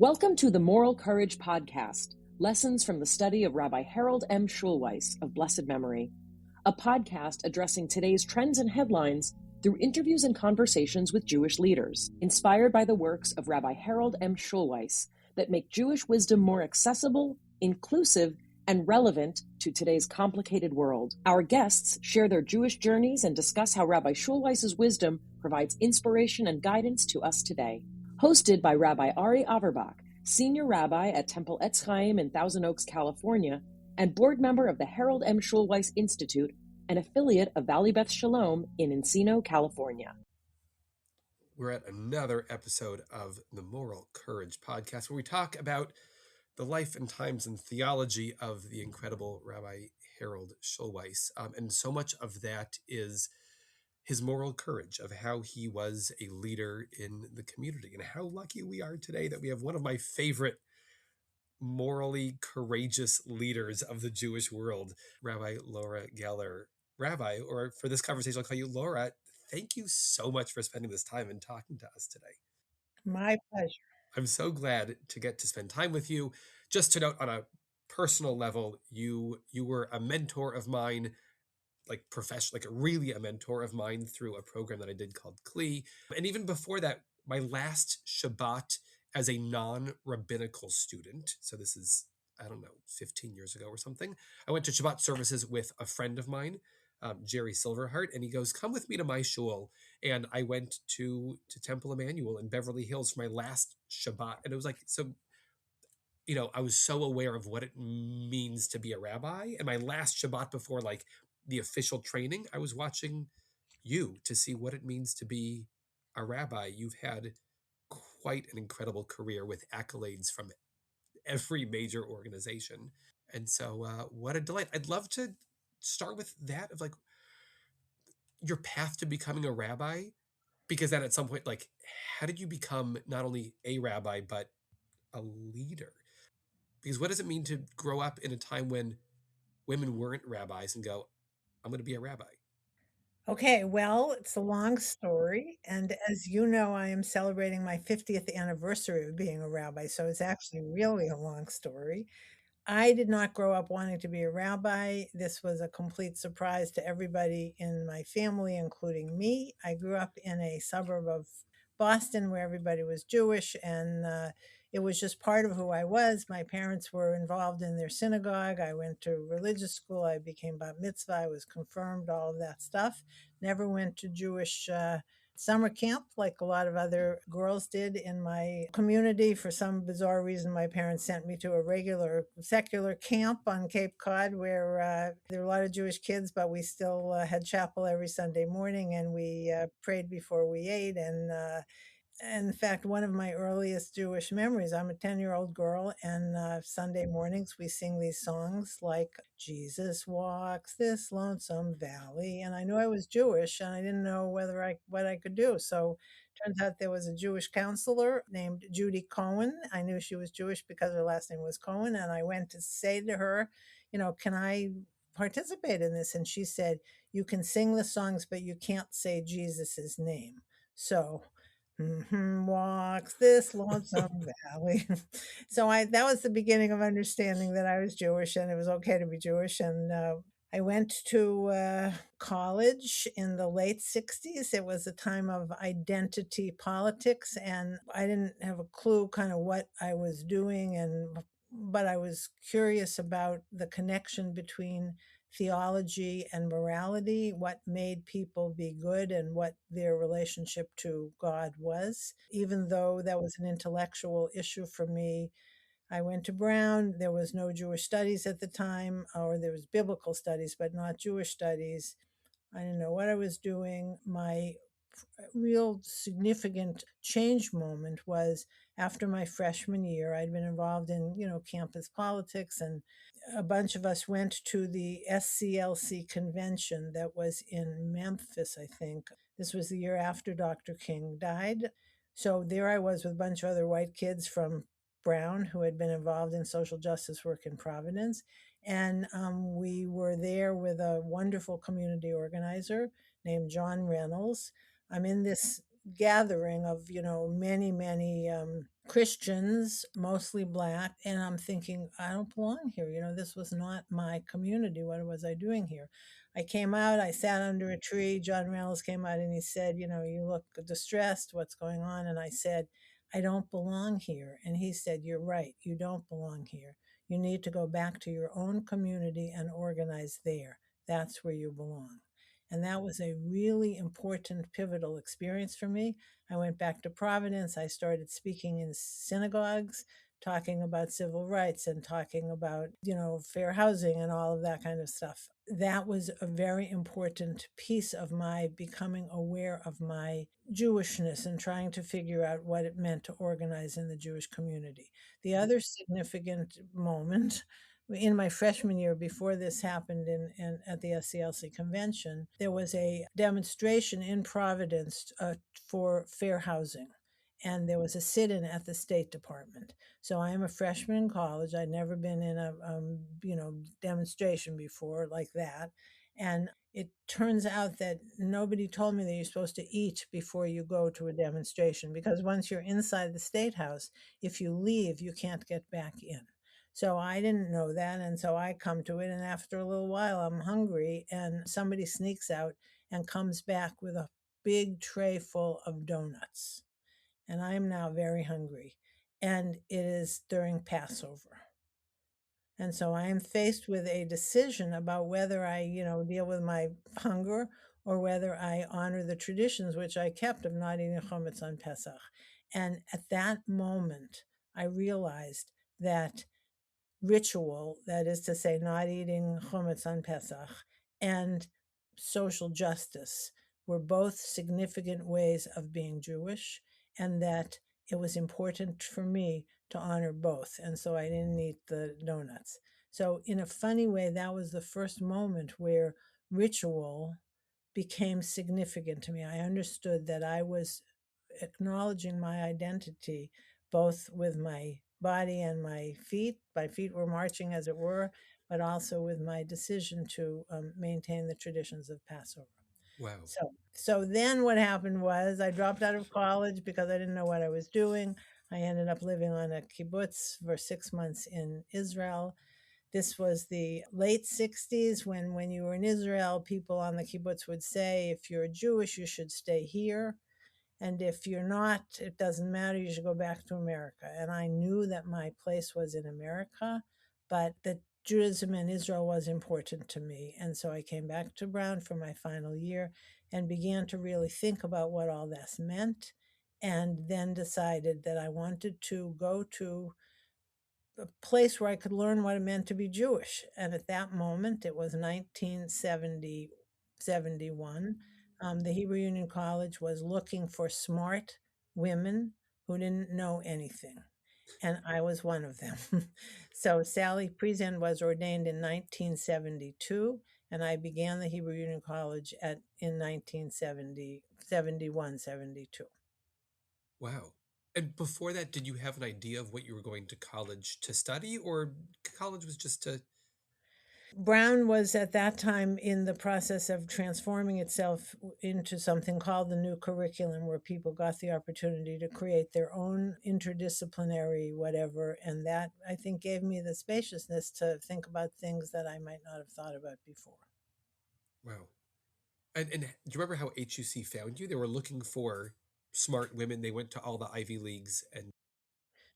Welcome to the Moral Courage Podcast, lessons from the study of Rabbi Harold M. Schulweis of blessed memory, a podcast addressing today's trends and headlines through interviews and conversations with Jewish leaders, inspired by the works of Rabbi Harold M. Schulweis that make Jewish wisdom more accessible, inclusive, and relevant to today's complicated world. Our guests share their Jewish journeys and discuss how Rabbi Schulweis's wisdom provides inspiration and guidance to us today. Hosted by Rabbi Ari Averbach, Senior Rabbi at Temple Etz Chaim in Thousand Oaks, California, and board member of the Harold M. Schulweis Institute, an affiliate of Valley Beth Shalom in Encino, California. We're at another episode of the Moral Courage Podcast, where we talk about the life and times and theology of the incredible Rabbi Harold Schulweis. And so much of that is his moral courage of how he was a leader in the community, and how lucky we are today that we have one of my favorite morally courageous leaders of the Jewish world, Rabbi Laura Geller. Rabbi, or for this conversation, I'll call you Laura. Thank you so much for spending this time and talking to us today. My pleasure. I'm so glad to get to spend time with you. Just to note, on a personal level, you were a mentor of mine, like professional, like really a mentor of mine through a program that I did called CLE. And even before that, my last Shabbat as a non-rabbinical student, so this is, 15 years ago or something, I went to Shabbat services with a friend of mine, Jerry Silverheart, and he goes, come with me to my shul. And I went to Temple Emanuel in Beverly Hills for my last Shabbat. And it was like, so, I was so aware of what it means to be a rabbi. And my last Shabbat before like the official training, I was watching you to see what it means to be a rabbi. You've had quite an incredible career with accolades from every major organization. And so what a delight. I'd love to start with that, of like your path to becoming a rabbi, because then at some point, like, how did you become not only a rabbi, but a leader? Because what does it mean to grow up in a time when women weren't rabbis and go, I'm going to be a rabbi? Okay, well, it's a long story. And as you know, I am celebrating my 50th anniversary of being a rabbi. So it's actually really a long story. I did not grow up wanting to be a rabbi. This was a complete surprise to everybody in my family, including me. I grew up in a suburb of Boston where everybody was Jewish, and it was just part of who I was. My parents were involved in their synagogue. I went to religious school. I became bat mitzvah. I was confirmed, all of that stuff. Never went to Jewish summer camp like a lot of other girls did in my community. For some bizarre reason, my parents sent me to a regular secular camp on Cape Cod where there were a lot of Jewish kids, but we still had chapel every Sunday morning, and we prayed before we ate. And in fact, one of my earliest Jewish memories, I'm a 10-year-old girl, and Sunday mornings we sing these songs like Jesus walks this lonesome valley. And I knew I was Jewish, and I didn't know what I could do. So turns out there was a Jewish counselor named Judy Cohen. I knew she was Jewish because her last name was Cohen. And I went to say to her, can I participate in this? And she said, you can sing the songs, but you can't say Jesus's name. So walks this lonesome valley. So that was the beginning of understanding that I was Jewish and it was okay to be Jewish. And I went to college in the late 60s. It was a time of identity politics, and I didn't have a clue kind of what I was doing, but I was curious about the connection between theology and morality, what made people be good and what their relationship to God was. Even though that was an intellectual issue for me, I went to Brown. There was no Jewish studies at the time, or there was biblical studies, but not Jewish studies. I didn't know what I was doing. My real significant change moment was after my freshman year. I'd been involved in, campus politics, and a bunch of us went to the SCLC convention that was in Memphis, I think. This was the year after Dr. King died. So there I was with a bunch of other white kids from Brown who had been involved in social justice work in Providence. And we were there with a wonderful community organizer named John Reynolds. I'm in this gathering of, many, many Christians, mostly Black. And I'm thinking, I don't belong here. This was not my community. What was I doing here? I came out, I sat under a tree. John Reynolds came out and he said, you look distressed. What's going on? And I said, I don't belong here. And he said, you're right. You don't belong here. You need to go back to your own community and organize there. That's where you belong. And that was a really important, pivotal experience for me. I went back to Providence. I started speaking in synagogues, talking about civil rights and talking about, fair housing and all of that kind of stuff. That was a very important piece of my becoming aware of my Jewishness and trying to figure out what it meant to organize in the Jewish community. The other significant moment in my freshman year, before this happened at the SCLC convention, there was a demonstration in Providence for fair housing. And there was a sit-in at the State Department. So I am a freshman in college. I'd never been in a demonstration before like that. And it turns out that nobody told me that you're supposed to eat before you go to a demonstration, because once you're inside the State House, if you leave, you can't get back in. So I didn't know that. And so I come to it. And after a little while, I'm hungry. And somebody sneaks out and comes back with a big tray full of donuts. And I am now very hungry. And it is during Passover. And so I am faced with a decision about whether I, deal with my hunger or whether I honor the traditions which I kept of not eating chametz on Pesach. And at that moment, I realized that ritual, that is to say, not eating chametz on Pesach, and social justice were both significant ways of being Jewish, and that it was important for me to honor both. And so I didn't eat the donuts. So in a funny way, that was the first moment where ritual became significant to me. I understood that I was acknowledging my identity both with my body and my feet. My feet were marching, as it were, but also with my decision to maintain the traditions of Passover. Wow. So then what happened was I dropped out of college because I didn't know what I was doing. I ended up living on a kibbutz for 6 months in Israel. This was the late 60s when you were in Israel, people on the kibbutz would say, if you're Jewish, you should stay here. And if you're not, it doesn't matter, you should go back to America. And I knew that my place was in America, but that Judaism in Israel was important to me. And so I came back to Brown for my final year and began to really think about what all this meant. And then decided that I wanted to go to a place where I could learn what it meant to be Jewish. And at that moment, it was 1971. The Hebrew Union College was looking for smart women who didn't know anything. And I was one of them. So Sally Present was ordained in 1972, and I began the Hebrew Union College in 1970, 71, 72. Wow. And before that, did you have an idea of what you were going to college to study, or college was just to... Brown was at that time in the process of transforming itself into something called the new curriculum, where people got the opportunity to create their own interdisciplinary whatever. And that, I think, gave me the spaciousness to think about things that I might not have thought about before. Wow. And do you remember how HUC found you? They were looking for smart women. They went to all the Ivy Leagues and...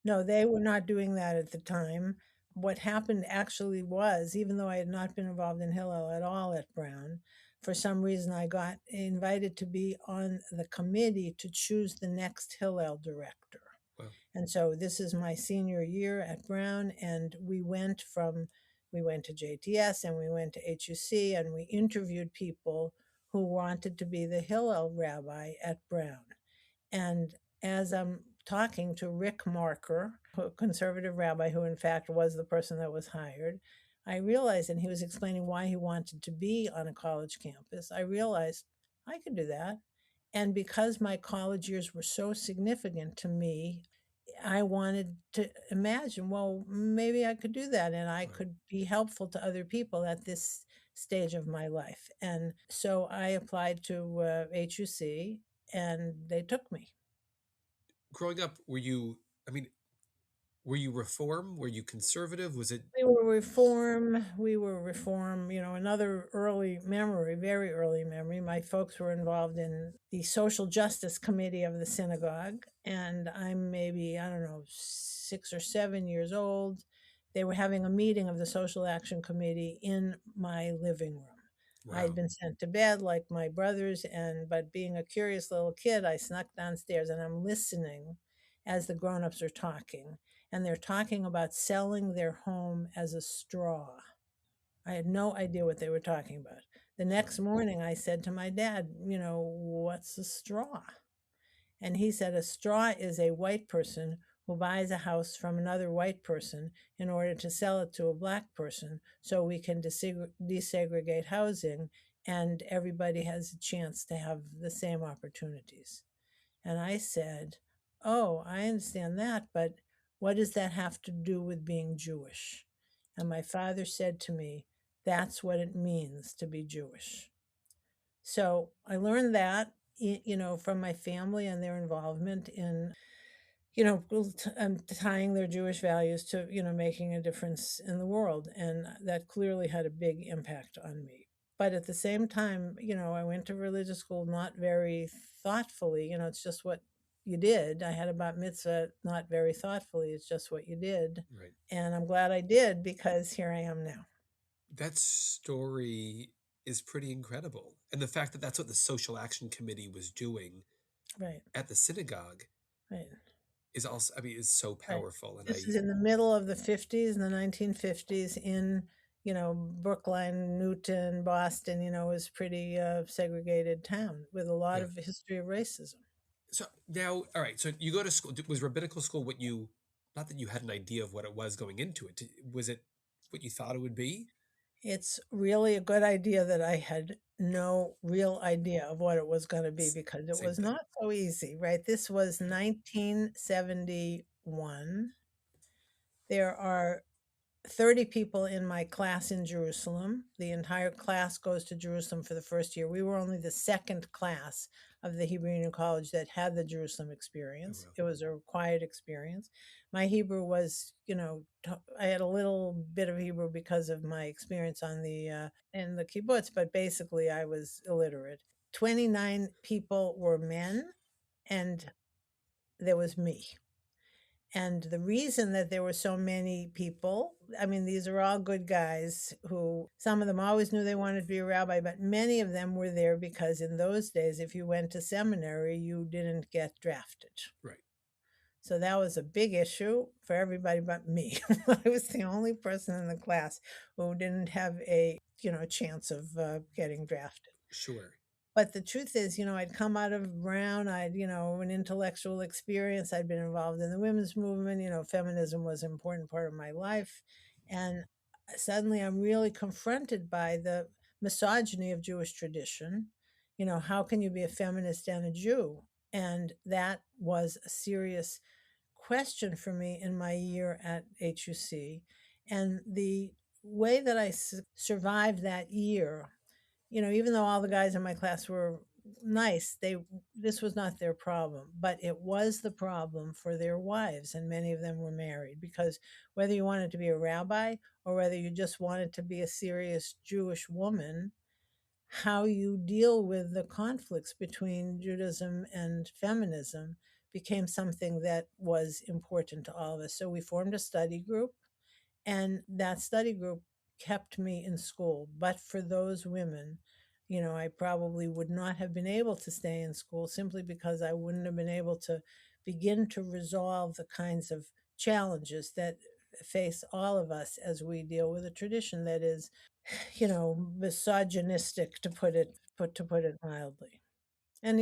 No, they were not doing that at the time. What happened actually was, even though I had not been involved in Hillel at all at Brown, for some reason I got invited to be on the committee to choose the next Hillel director. Wow. And so this is my senior year at Brown, and we went to JTS and we went to HUC, and we interviewed people who wanted to be the Hillel rabbi at Brown. And as I'm talking to Rick Marker, a conservative rabbi who in fact was the person that was hired, I realized, and he was explaining why he wanted to be on a college campus, I realized I could do that. And because my college years were so significant to me, I wanted to imagine, well, maybe I could do that and I could be helpful to other people at this stage of my life. And so I applied to HUC, and they took me. Growing up, were you Reform? Were you conservative? Was it? We were reform, another early memory, very early memory. My folks were involved in the social justice committee of the synagogue, and I'm maybe, I don't know, 6 or 7 years old. They were having a meeting of the social action committee in my living room. Wow. I'd been sent to bed like my brothers, but being a curious little kid, I snuck downstairs and I'm listening as the grown-ups are talking. And they're talking about selling their home as a straw. I had no idea what they were talking about. The next morning, I said to my dad, what's a straw? And he said, a straw is a white person who buys a house from another white person in order to sell it to a black person so we can desegregate housing and everybody has a chance to have the same opportunities. And I said, oh, I understand that, but what does that have to do with being Jewish? And my father said to me, that's what it means to be Jewish. So I learned that, from my family and their involvement in, tying their Jewish values to, making a difference in the world. And that clearly had a big impact on me. But at the same time, I went to religious school not very thoughtfully. It's just what you did. I had a bat mitzvah not very thoughtfully. It's just what you did. Right. And I'm glad I did because here I am now. That story is pretty incredible. And the fact that that's what the Social Action Committee was doing Right. at the synagogue Right. is also, is so powerful. Right. This is in the middle of the 50s, in the 1950s in, Brookline, Newton, Boston, was pretty segregated town with a lot of history of racism. So now, all right, so you go to school. Was rabbinical school what you, not that you had an idea of what it was going into it, was it what you thought it would be? It's really a good idea that I had no real idea of what it was going to be because it was not so easy, right? This was 1971. There are 30 people in my class in Jerusalem. The entire class goes to Jerusalem for the first year. We were only the second class of the Hebrew Union College that had the Jerusalem experience. It was a required experience. My Hebrew was, I had a little bit of Hebrew because of my experience in the kibbutz, but basically I was illiterate. 29 people were men, and there was me. And the reason that there were so many people, these are all good guys who, some of them always knew they wanted to be a rabbi, but many of them were there because in those days, if you went to seminary, you didn't get drafted. Right. So that was a big issue for everybody but me. I was the only person in the class who didn't have a chance of getting drafted. Sure. But the truth is, I'd come out of Brown, I'd, an intellectual experience. I'd been involved in the women's movement. Feminism was an important part of my life. And suddenly I'm really confronted by the misogyny of Jewish tradition. How can you be a feminist and a Jew? And that was a serious question for me in my year at HUC. And the way that I survived that year, even though all the guys in my class were nice, this was not their problem, but it was the problem for their wives, and many of them were married, because whether you wanted to be a rabbi or whether you just wanted to be a serious Jewish woman, how you deal with the conflicts between Judaism and feminism became something that was important to all of us. So we formed a study group, and that study group kept me in school. But for those women, I probably would not have been able to stay in school simply because I wouldn't have been able to begin to resolve the kinds of challenges that face all of us as we deal with a tradition that is, misogynistic, to put it mildly. And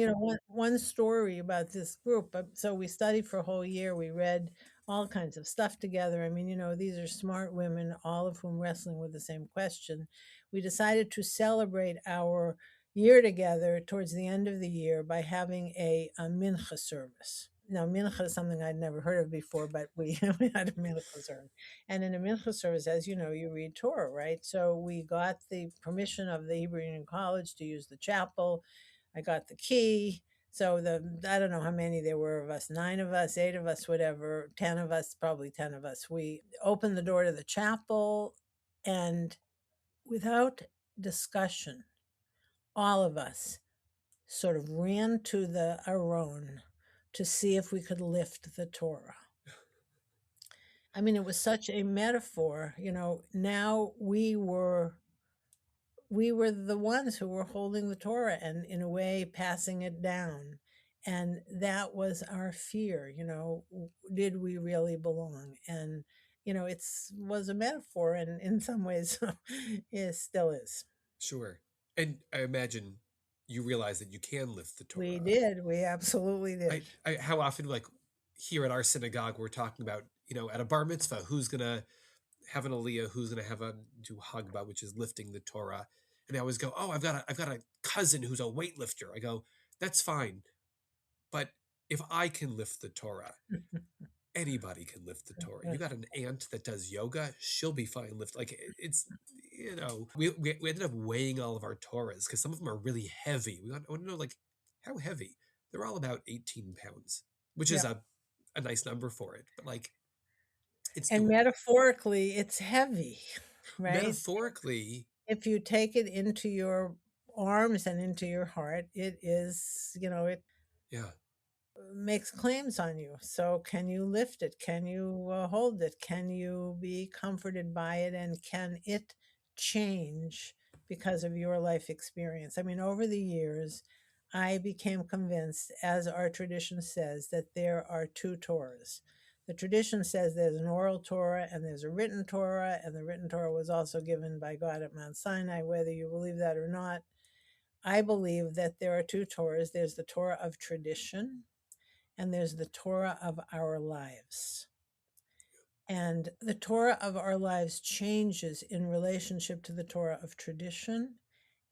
one story about this group. So we studied for a whole year. We read all kinds of stuff together. These are smart women, all of whom wrestling with the same question. We decided to celebrate our year together towards the end of the year by having a mincha service. Now, mincha is something I'd never heard of before, but we had a mincha service. And in a mincha service, as you know, you read Torah, right? So we got the permission of the Hebrew Union College to use the chapel. I got the key. So I don't know how many there were of us, 9 of us, 8 of us, whatever, 10 of us, probably 10 of us. We opened the door to the chapel, and without discussion, all of us sort of ran to the Aron to see if we could lift the Torah. I mean, it was such a metaphor. Now we were the ones who were holding the Torah and, in a way, passing it down. And that was our fear. Did we really belong? And it was a metaphor, and in some ways it still is. Sure. And I imagine you realize that you can lift the Torah. We did. We absolutely did. How often, like here at our synagogue, we're talking about, at a bar mitzvah, who's going to have an aliyah, who's going to have do Hagba, which is lifting the Torah. And I always go, oh, I've got a cousin who's a weightlifter. I go, that's fine. But if I can lift the Torah, anybody can lift the Torah. You got an aunt that does yoga, she'll be fine lift. Like it's, we ended up weighing all of our Torahs because some of them are really heavy. I want to know, like, how heavy. They're all about 18 pounds, which is a nice number for it. But like, and metaphorically, it's heavy, right? Metaphorically, if you take it into your arms and into your heart, it is, it makes claims on you. So can you lift it? Can you hold it? Can you be comforted by it? And can it change because of your life experience? I mean, over the years, I became convinced, as our tradition says, that there are 2 Torahs. The tradition says there's an oral Torah and there's a written Torah, and the written Torah was also given by God at Mount Sinai, whether you believe that or not. I believe that there are 2 Torahs. There's the Torah of tradition, and there's the Torah of our lives. And the Torah of our lives changes in relationship to the Torah of tradition,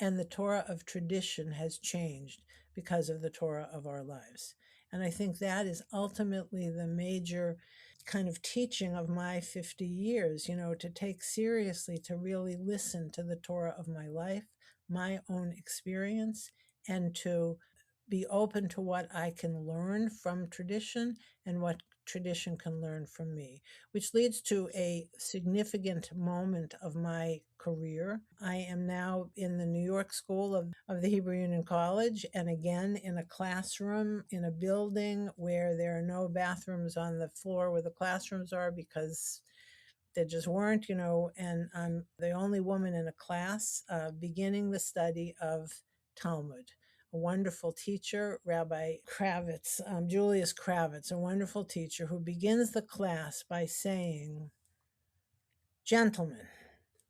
and the Torah of tradition has changed because of the Torah of our lives. And I think that is ultimately the major kind of teaching of my 50 years, to take seriously, to really listen to the Torah of my life, my own experience, and to be open to what I can learn from tradition and what tradition can learn from me, which leads to a significant moment of my career. I am now in the New York School of the Hebrew Union College, and again in a classroom in a building where there are no bathrooms on the floor where the classrooms are because there just weren't, and I'm the only woman in a class beginning the study of Talmud. A wonderful teacher, Rabbi Kravitz, Julius Kravitz, a wonderful teacher who begins the class by saying, gentlemen,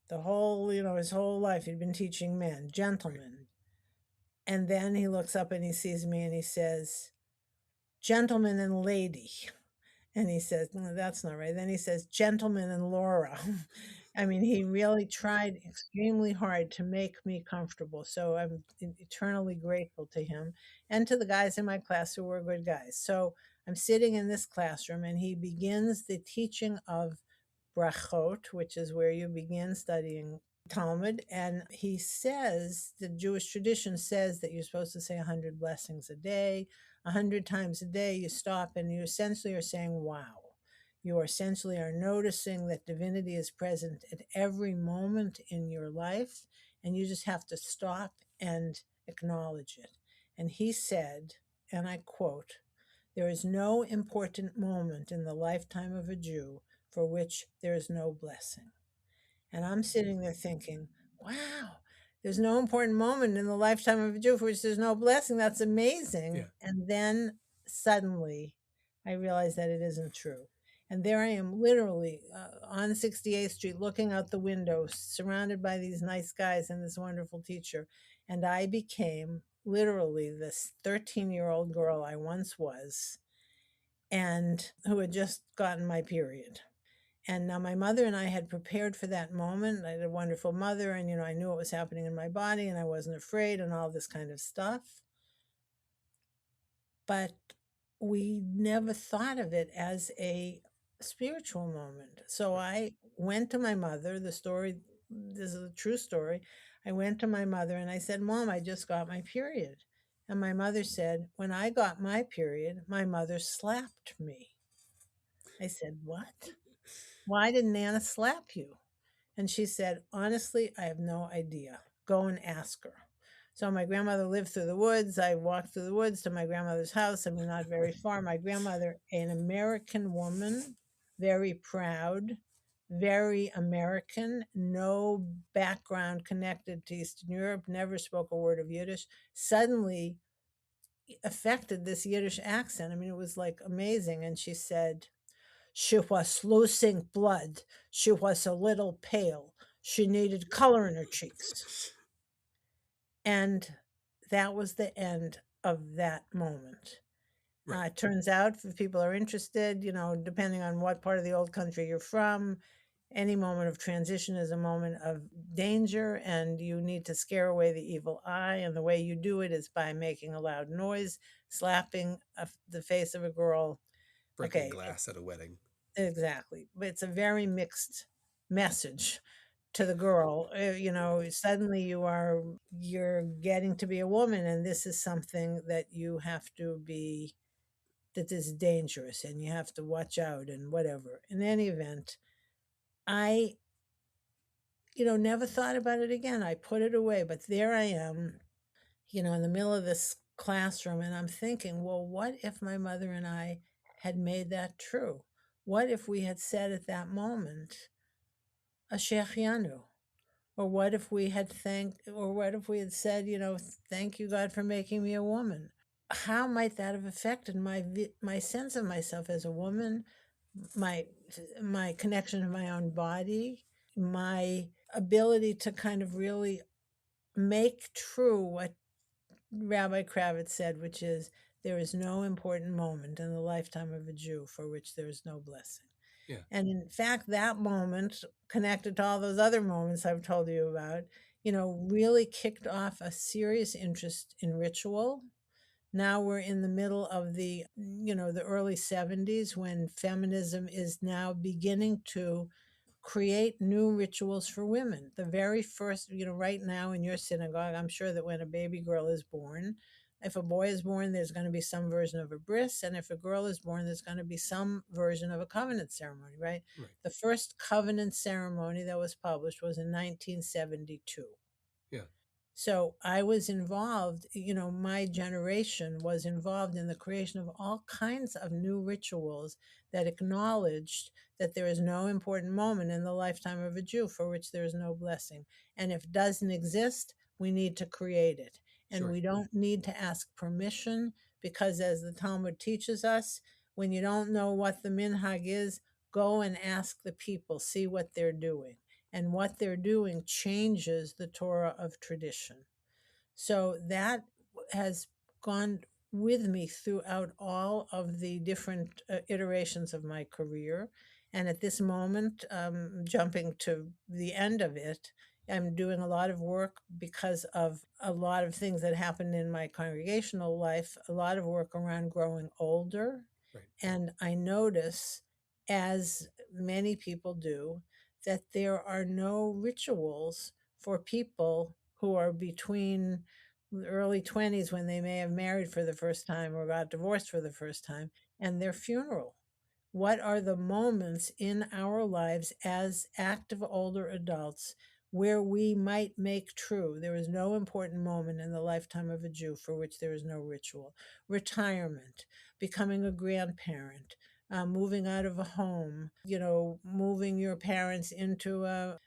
the whole, his whole life he'd been teaching men, gentlemen. And then he looks up and he sees me and he says, gentleman and lady. And he says, no, that's not right. Then he says, gentleman and Laura. I mean, he really tried extremely hard to make me comfortable. So I'm eternally grateful to him and to the guys in my class who were good guys. So I'm sitting in this classroom and he begins the teaching of brachot, which is where you begin studying Talmud. And he says, the Jewish tradition says that you're supposed to say 100 blessings a day. 100 times a day, you stop and you essentially are saying, wow. You essentially are noticing that divinity is present at every moment in your life, and you just have to stop and acknowledge it. And he said, and I quote, there is no important moment in the lifetime of a Jew for which there is no blessing. And I'm sitting there thinking, wow, there's no important moment in the lifetime of a Jew for which there's no blessing. That's amazing. Yeah. And then suddenly I realized that it isn't true. And there I am literally on 68th Street looking out the window, surrounded by these nice guys and this wonderful teacher. And I became literally this 13-year-old girl I once was, and who had just gotten my period. And now my mother and I had prepared for that moment. I had a wonderful mother, and, I knew what was happening in my body, and I wasn't afraid and all this kind of stuff. But we never thought of it as a spiritual moment. So I went to my mother. This is a true story. I went to my mother and I said, Mom, I just got my period. And my mother said, when I got my period, my mother slapped me. I said, what? Why did Nana slap you? And she said, honestly, I have no idea. Go and ask her. So my grandmother lived through the woods. I walked through the woods to my grandmother's house. I mean, not very far. My grandmother, an American woman, very proud, very American, no background connected to Eastern Europe, never spoke a word of Yiddish, suddenly affected this Yiddish accent. I mean, it was like amazing. And she said, she was losing blood. She was a little pale. She needed color in her cheeks. And that was the end of that moment. Right. It turns out, if people are interested, depending on what part of the old country you're from, any moment of transition is a moment of danger, and you need to scare away the evil eye. And the way you do it is by making a loud noise, slapping the face of a girl. Breaking glass at a wedding. Exactly. But it's a very mixed message to the girl. Suddenly you're getting to be a woman, and this is something that you have to be, that is dangerous, and you have to watch out and whatever. In any event, I never thought about it again. I put it away, but there I am, in the middle of this classroom, and I'm thinking, well, what if my mother and I had made that true? What if we had said at that moment, Ashechianu? Or what if we had said, thank you, God, for making me a woman? How might that have affected my sense of myself as a woman, my connection to my own body, my ability to kind of really make true what Rabbi Kravitz said, which is, there is no important moment in the lifetime of a Jew for which there is no blessing. Yeah. And in fact, that moment, connected to all those other moments I've told you about, really kicked off a serious interest in ritual. Now we're in the middle of the early 70s, when feminism is now beginning to create new rituals for women. The very first, right now in your synagogue, I'm sure that when a baby girl is born, if a boy is born, there's going to be some version of a bris, and if a girl is born, there's going to be some version of a covenant ceremony, right? The first covenant ceremony that was published was in 1972. Yeah. So I was involved, my generation was involved in the creation of all kinds of new rituals that acknowledged that there is no important moment in the lifetime of a Jew for which there is no blessing. And if it doesn't exist, we need to create it. And we don't need to ask permission, because as the Talmud teaches us, when you don't know what the minhag is, go and ask the people, see what they're doing. And what they're doing changes the Torah of tradition. So that has gone with me throughout all of the different iterations of my career. And at this moment, jumping to the end of it, I'm doing a lot of work because of a lot of things that happened in my congregational life, a lot of work around growing older. And I notice, as many people do, that there are no rituals for people who are between the early 20s, when they may have married for the first time or got divorced for the first time, and their funeral. What are the moments in our lives as active older adults where we might make true there is no important moment in the lifetime of a Jew for which there is no ritual? Retirement, becoming a grandparent, moving out of a home, moving your parents into a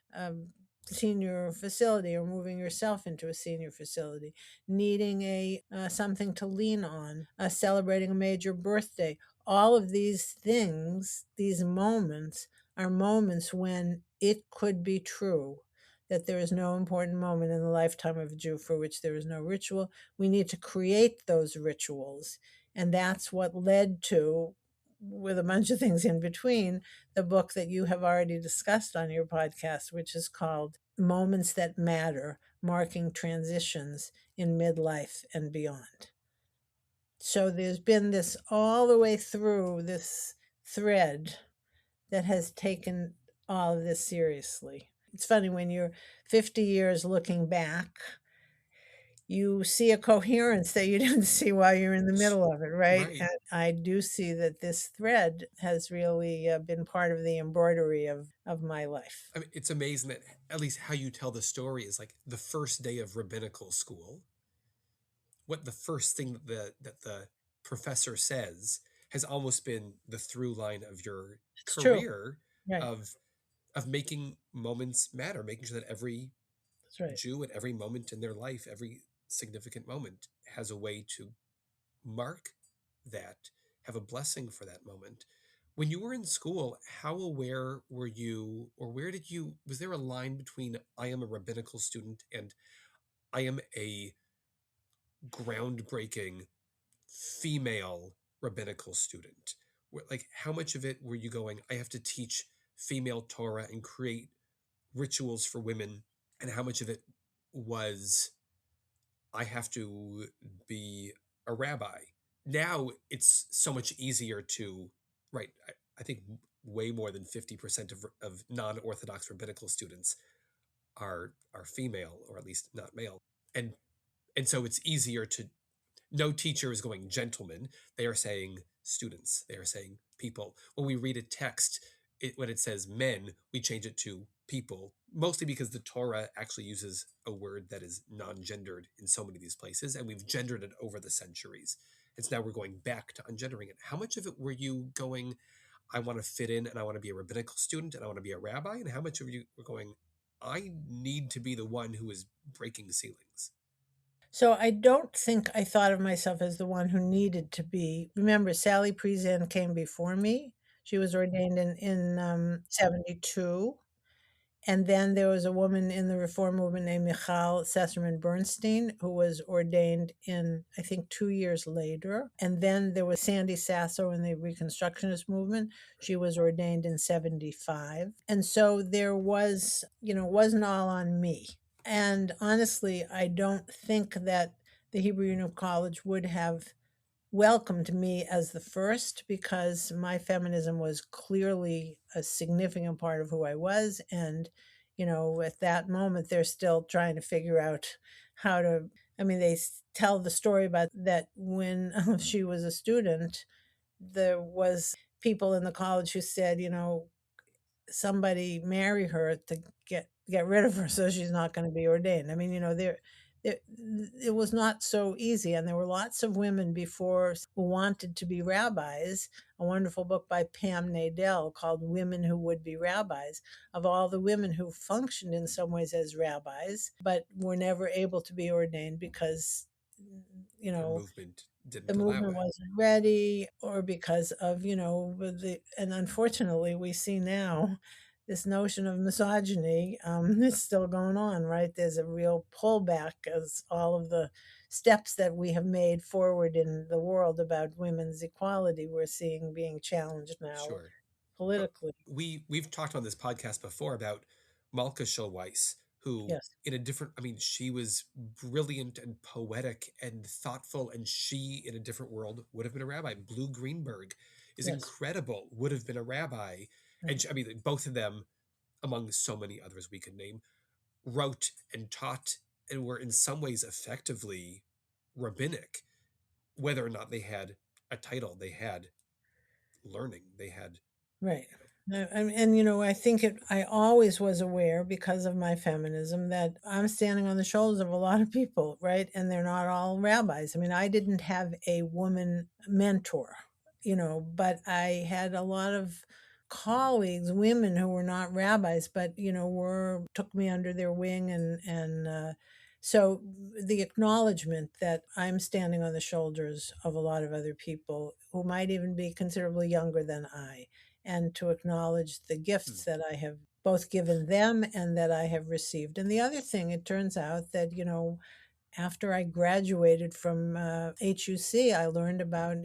senior facility, or moving yourself into a senior facility, needing a something to lean on, celebrating a major birthday. All of these things, these moments, are moments when it could be true that there is no important moment in the lifetime of a Jew for which there is no ritual. We need to create those rituals. And that's what led to, with a bunch of things in between, the book that you have already discussed on your podcast, which is called Moments That Matter, Marking Transitions in Midlife and Beyond. So there's been this all the way through, this thread that has taken all of this seriously. It's funny, when you're 50 years looking back, you see a coherence that you didn't see while you're in the middle of it, right? Right. And I do see that this thread has really been part of the embroidery of my life. I mean, it's amazing that at least how you tell the story is like the first day of rabbinical school. What the first thing that the professor says has almost been the through line of your It's true. career Right. of making moments matter, making sure that every That's right. Jew at every moment in their life, every significant moment, has a way to mark that, have a blessing for that moment. When you were in school, how aware were you, or where did you, was there a line between I am a rabbinical student and I am a groundbreaking female rabbinical student? Like, how much of it were you going, I have to teach female Torah and create rituals for women? And how much of it was, I have to be a rabbi? Now it's so much easier to, right? I think way more than 50% of non-Orthodox rabbinical students are female, or at least not male. And so it's easier to, no teacher is going gentlemen. They are saying students. They are saying people. When we read a text, when it says men, we change it to people, mostly because the Torah actually uses a word that is non-gendered in so many of these places, and we've gendered it over the centuries. And so now we're going back to ungendering it. How much of it were you going, I want to fit in and I want to be a rabbinical student and I want to be a rabbi? And how much of you were going, I need to be the one who is breaking ceilings? So I don't think I thought of myself as the one who needed to be. Remember, Sally Priesand came before me. She was ordained in 72. And then there was a woman in the Reform movement named Michal Sesserman Bernstein, who was ordained in, I think, 2 years later. And then there was Sandy Sasso in the Reconstructionist movement. She was ordained in 75. And so there was, it wasn't all on me. And honestly, I don't think that the Hebrew Union College would have welcomed me as the first, because my feminism was clearly a significant part of who I was. And, at that moment, they're still trying to figure out how to, they tell the story about that when she was a student, there was people in the college who said, somebody marry her to get rid of her so she's not going to be ordained. There it was not so easy, and there were lots of women before who wanted to be rabbis. A wonderful book by Pam Nadell called Women Who Would Be Rabbis, of all the women who functioned in some ways as rabbis but were never able to be ordained because The movement the didn't allow movement it. wasn't ready, or because of, and unfortunately we see now this notion of misogyny is still going on, right? There's a real pullback as all of the steps that we have made forward in the world about women's equality we're seeing being challenged now Sure. But politically. we've talked on this podcast before about Malka Schulweis, who Yes, in a different, I mean, she was brilliant and poetic and thoughtful, and she in a different world would have been a rabbi. Blue Greenberg is yes, incredible, would have been a rabbi. And right. I mean, both of them, among so many others we could name, wrote and taught and were in some ways effectively rabbinic, whether or not they had a title. They had learning, they had, Right. I think I always was aware, because of my feminism, that I'm standing on the shoulders of a lot of people, right? And they're not all rabbis. I didn't have a woman mentor, but I had a lot of colleagues, women who were not rabbis, but, took me under their wing. So the acknowledgement that I'm standing on the shoulders of a lot of other people who might even be considerably younger than I, and to acknowledge the hmm, gifts that I have both given them and that I have received. And the other thing, it turns out that, after I graduated from HUC, I learned about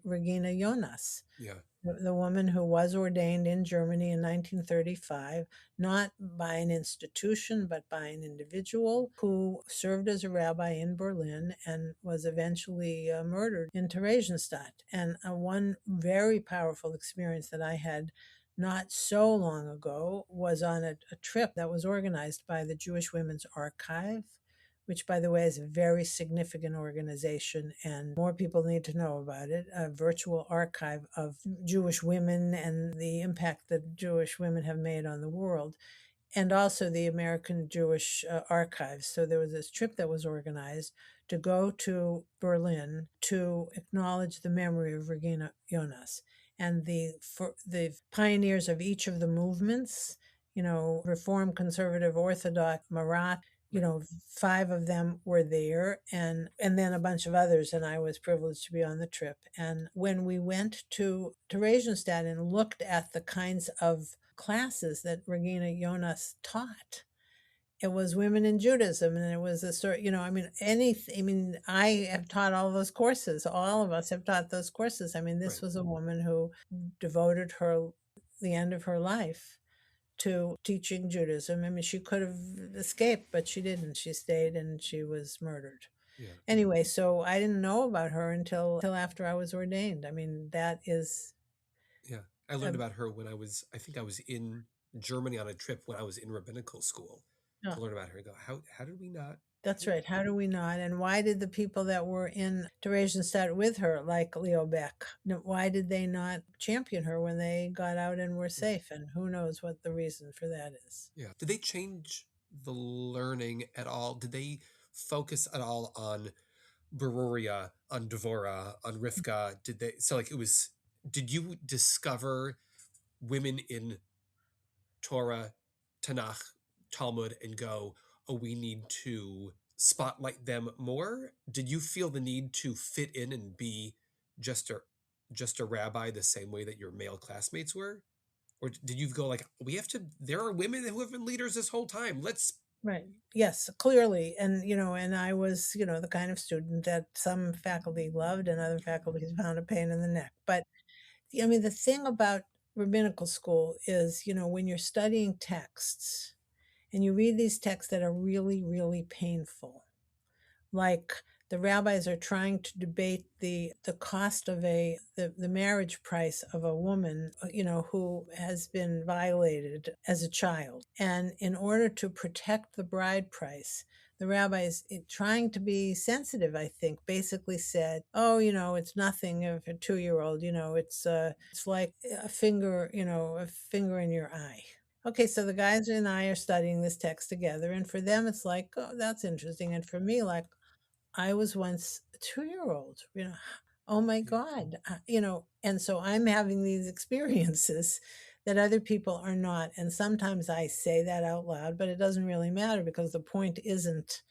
Regina Jonas, yeah, the woman who was ordained in Germany in 1935, not by an institution, but by an individual who served as a rabbi in Berlin and was eventually murdered in Theresienstadt. And one very powerful experience that I had not so long ago was on a trip that was organized by the Jewish Women's Archive, which, by the way, is a very significant organization, and more people need to know about it, a virtual archive of Jewish women and the impact that Jewish women have made on the world, and also the American Jewish Archives. So there was this trip that was organized to go to Berlin to acknowledge the memory of Regina Jonas and the pioneers of each of the movements, Reform, Conservative, Orthodox, Marat. 5 of them were there, and then a bunch of others, and I was privileged to be on the trip. And when we went to Theresienstadt and looked at the kinds of classes that Regina Jonas taught, it was women in Judaism, and it was a sort, I have taught all those courses. All of us have taught those courses. This was a woman who devoted the end of her life to teaching Judaism. She could have escaped, but she didn't. She stayed, and she was murdered. Yeah. Anyway, so I didn't know about her until after I was ordained. that is... Yeah. I learned about her when I was in Germany on a trip when I was in rabbinical school to learn about her and go, how did we not? That's right. How do we not? And why did the people that were in Theresienstadt with her, like Leo Beck, why did they not champion her when they got out and were safe? And who knows what the reason for that is. Yeah. Did they change the learning at all? Did they focus at all on Beruria, on Dvorah, on Rivka? Did you discover women in Torah, Tanakh, Talmud and go, oh, we need to spotlight them more? Did you feel the need to fit in and be just a rabbi the same way that your male classmates were? Or did you go like, there are women who have been leaders this whole time. Right. Yes, clearly. And, and I was, the kind of student that some faculty loved and other faculty found a pain in the neck. But, the thing about rabbinical school is, when you're studying texts and you read these texts that are really, really painful, like the rabbis are trying to debate the cost of the marriage price of a woman, who has been violated as a child. And in order to protect the bride price, the rabbis, trying to be sensitive, I think, basically said, oh, it's nothing if a 2-year-old, it's like a finger in your eye. Okay, so the guys and I are studying this text together, and for them it's like, oh, that's interesting. And for me, like, I was once a 2-year-old, oh my God, and so I'm having these experiences that other people are not. And sometimes I say that out loud, but it doesn't really matter because the point isn't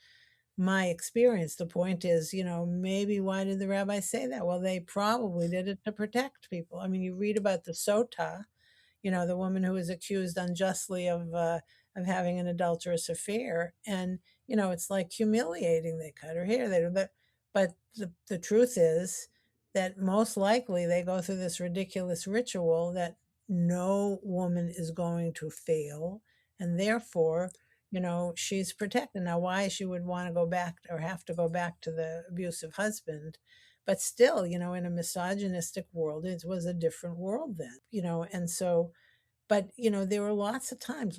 my experience. The point is, maybe why did the rabbi say that? Well, they probably did it to protect people. You read about the Sota, the woman who was accused unjustly of having an adulterous affair. And, it's like humiliating. They cut her hair. But the truth is that most likely they go through this ridiculous ritual that no woman is going to fail. And therefore, she's protected. Now, why she would want to go back or have to go back to the abusive husband, but still, in a misogynistic world, it was a different world then, and so, but, there were lots of times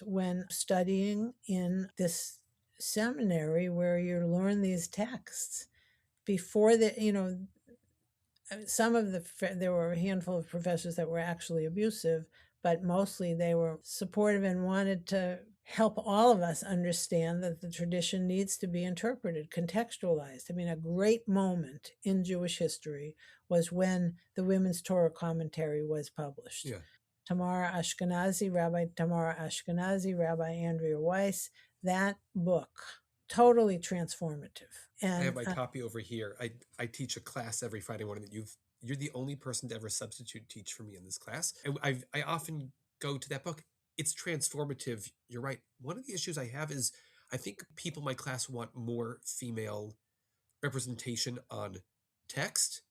when studying in this seminary where you learn these texts before there were a handful of professors that were actually abusive, but mostly they were supportive and wanted to help all of us understand that the tradition needs to be interpreted, contextualized. A great moment in Jewish history was when the Women's Torah Commentary was published. Yeah. Rabbi Tamara Ashkenazi, Rabbi Andrea Weiss, that book, totally transformative. And I have my copy over here. I teach a class every Friday morning that you're the only person to ever substitute teach for me in this class. And I often go to that book. It's transformative. You're right. One of the issues I have is I think people in my class want more female representation on text,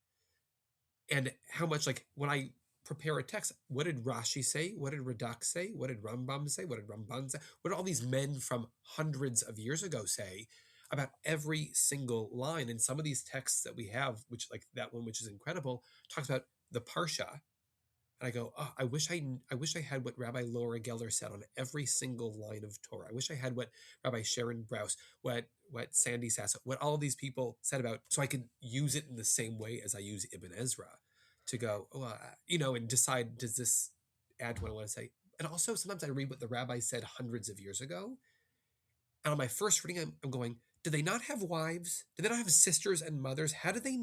and how much, like, when I prepare a text, what did Rashi say? What did Radak say? What did Rambam say? What did Ramban say? What did all these men from hundreds of years ago say about every single line? And some of these texts that we have, which, like that one, which is incredible, talks about the Parsha And I go, oh, I wish I had what Rabbi Laura Geller said on every single line of Torah. I wish I had what Rabbi Sharon Brous, what Sandy Sasso, what all of these people said about, so I could use it in the same way as I use Ibn Ezra to go, and decide, does this add to what I want to say? And also sometimes I read what the rabbi said hundreds of years ago. And on my first reading, I'm going, do they not have wives? Do they not have sisters and mothers? How are they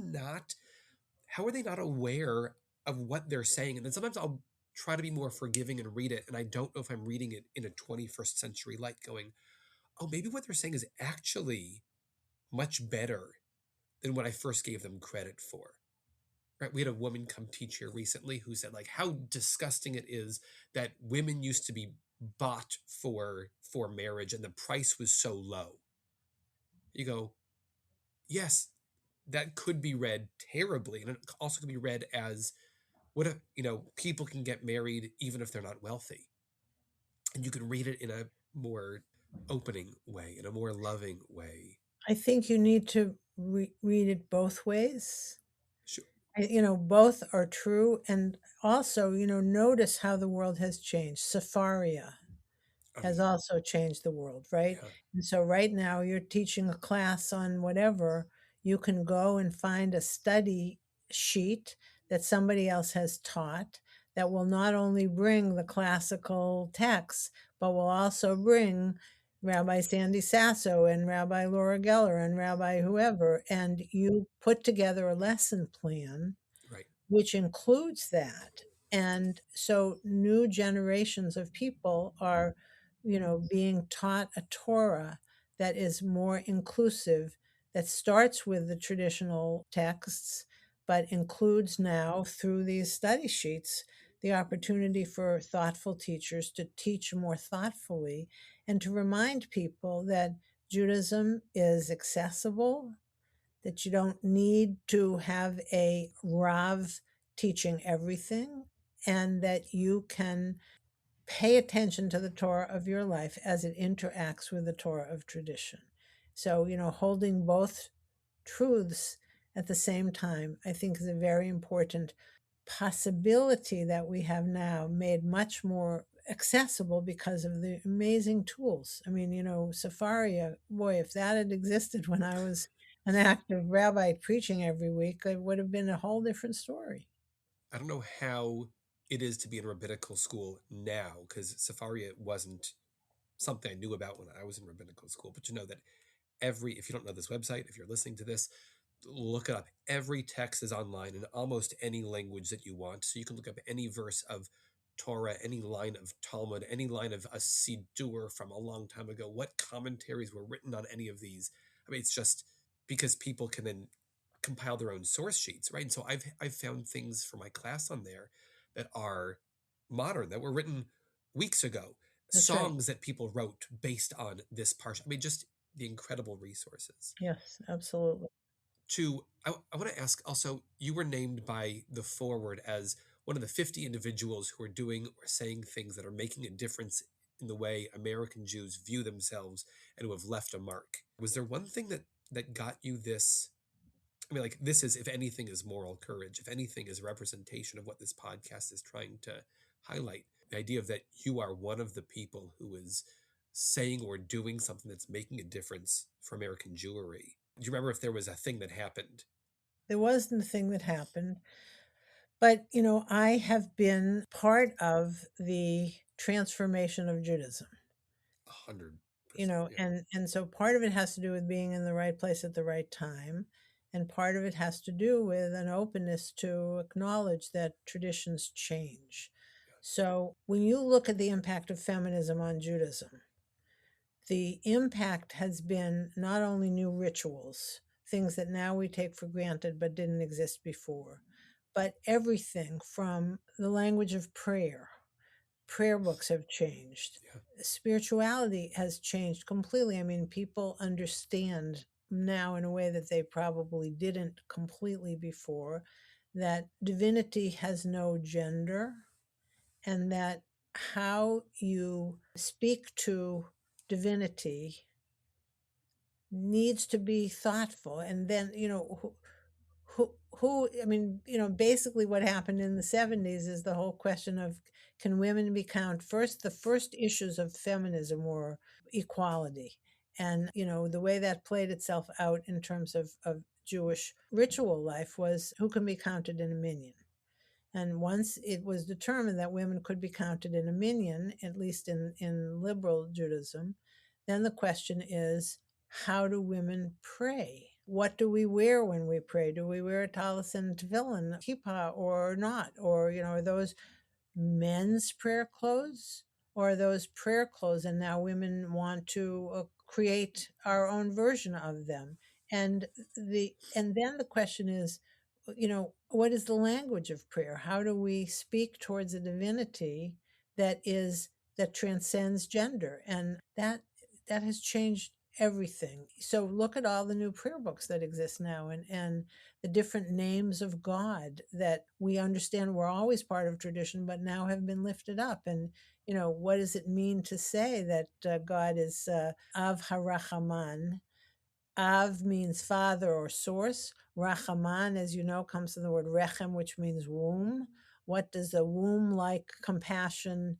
not aware of what they're saying? And then sometimes I'll try to be more forgiving and read it, and I don't know if I'm reading it in a 21st century light, going, oh, maybe what they're saying is actually much better than what I first gave them credit for. Right? We had a woman come teach here recently who said, like, how disgusting it is that women used to be bought for marriage and the price was so low. You go, yes, that could be read terribly, and it also could be read as, what if, people can get married even if they're not wealthy, and you can read it in a more opening way, in a more loving way. I think you need to read it both ways. Sure. Both are true. And also, notice how the world has changed. Safaria has also changed the world, right? Yeah. And so right now you're teaching a class on whatever, you can go and find a study sheet that somebody else has taught that will not only bring the classical texts, but will also bring Rabbi Sandy Sasso and Rabbi Laura Geller and Rabbi whoever, and you put together a lesson plan, Right, which includes that. And so new generations of people are, being taught a Torah that is more inclusive, that starts with the traditional texts, but includes now, through these study sheets, the opportunity for thoughtful teachers to teach more thoughtfully and to remind people that Judaism is accessible, that you don't need to have a Rav teaching everything, and that you can pay attention to the Torah of your life as it interacts with the Torah of tradition. So, holding both truths at the same time, I think, is a very important possibility that we have now, made much more accessible because of the amazing tools. I mean, Safaria, boy, if that had existed when I was an active rabbi preaching every week, it would have been a whole different story. I don't know how it is to be in rabbinical school now, because Safaria wasn't something I knew about when I was in rabbinical school, but to know that if you don't know this website, if you're listening to this, look it up. Every text is online in almost any language that you want. So you can look up any verse of Torah, any line of Talmud, any line of a Siddur from a long time ago. What commentaries were written on any of these? I mean, it's just because people can then compile their own source sheets, right? And so I've found things for my class on there that are modern, that were written weeks ago. That's right. Songs that people wrote based on this parsha. I mean, just the incredible resources. Yes, absolutely. I want to ask also, you were named by the Forward as one of the 50 individuals who are doing or saying things that are making a difference in the way American Jews view themselves and who have left a mark. Was there one thing that got you this? I mean, like, this is, if anything, is moral courage. If anything, is representation of what this podcast is trying to highlight. The idea of that you are one of the people who is saying or doing something that's making a difference for American Jewry. Do you remember if there was a thing that happened? There wasn't a thing that happened. But, I have been part of the transformation of Judaism. 100%. Yeah. And so part of it has to do with being in the right place at the right time. And part of it has to do with an openness to acknowledge that traditions change. Yeah. So when you look at the impact of feminism on Judaism, the impact has been not only new rituals, things that now we take for granted but didn't exist before, but everything from the language of prayer. Prayer books have changed. Yeah. Spirituality has changed completely. I mean, people understand now in a way that they probably didn't completely before, that divinity has no gender, and that how you speak to divinity needs to be thoughtful. And then, basically what happened in the 70s is the whole question of, can women be counted? The first issues of feminism were equality. And, the way that played itself out in terms of Jewish ritual life was, who can be counted in a minyan? And once it was determined that women could be counted in a minyan, at least in liberal Judaism, then the question is, how do women pray? What do we wear when we pray? Do we wear a talis and tefillin, kippah, or not? Or, are those men's prayer clothes, or are those prayer clothes, and now women want to create our own version of them? And then the question is, what is the language of prayer? How do we speak towards a divinity that transcends gender? And that has changed everything. So look at all the new prayer books that exist now, and the different names of God that we understand were always part of tradition, but now have been lifted up. And, what does it mean to say that God is Av Harachaman? Av means father or source. Rachaman, as you know, comes from the word rechem, which means womb. What does a womb-like compassion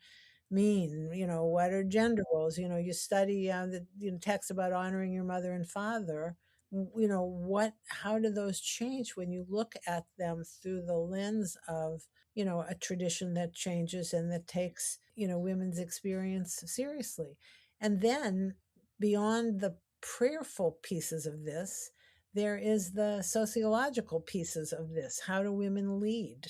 mean? What are gender roles? You study the text about honoring your mother and father. How do those change when you look at them through the lens of, a tradition that changes and that takes, women's experience seriously? And then beyond the prayerful pieces of this, there is the sociological pieces of this. How do women lead?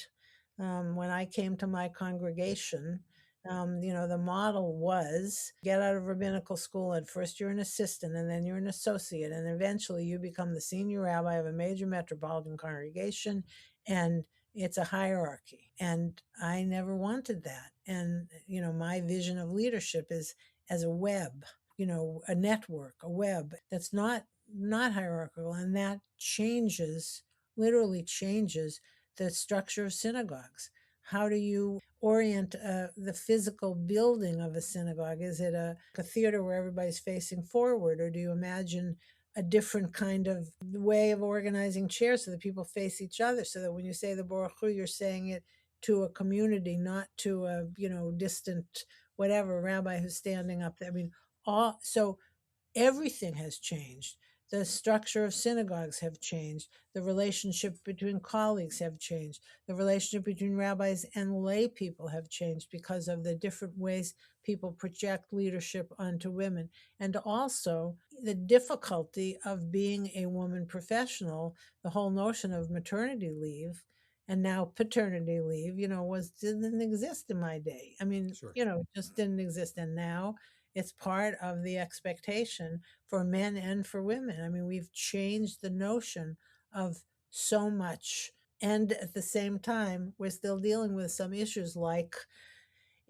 When I came to my congregation, the model was get out of rabbinical school, and first you're an assistant, and then you're an associate, and eventually you become the senior rabbi of a major metropolitan congregation, and it's a hierarchy. And I never wanted that. And, my vision of leadership is as a web, a network, a web that's not hierarchical, and that literally changes the structure of synagogues. How do you orient the physical building of a synagogue? Is it a theater where everybody's facing forward, or do you imagine a different kind of way of organizing chairs so that people face each other, so that when you say the Baruch Hu, you're saying it to a community, not to a distant whatever rabbi who's standing up there? So everything has changed. The structure of synagogues have changed. The relationship between colleagues have changed. The relationship between rabbis and lay people have changed because of the different ways people project leadership onto women. And also the difficulty of being a woman professional, the whole notion of maternity leave and now paternity leave, didn't exist in my day. Sure. Just didn't exist. And now it's part of the expectation for men and for women. We've changed the notion of so much. And at the same time, we're still dealing with some issues like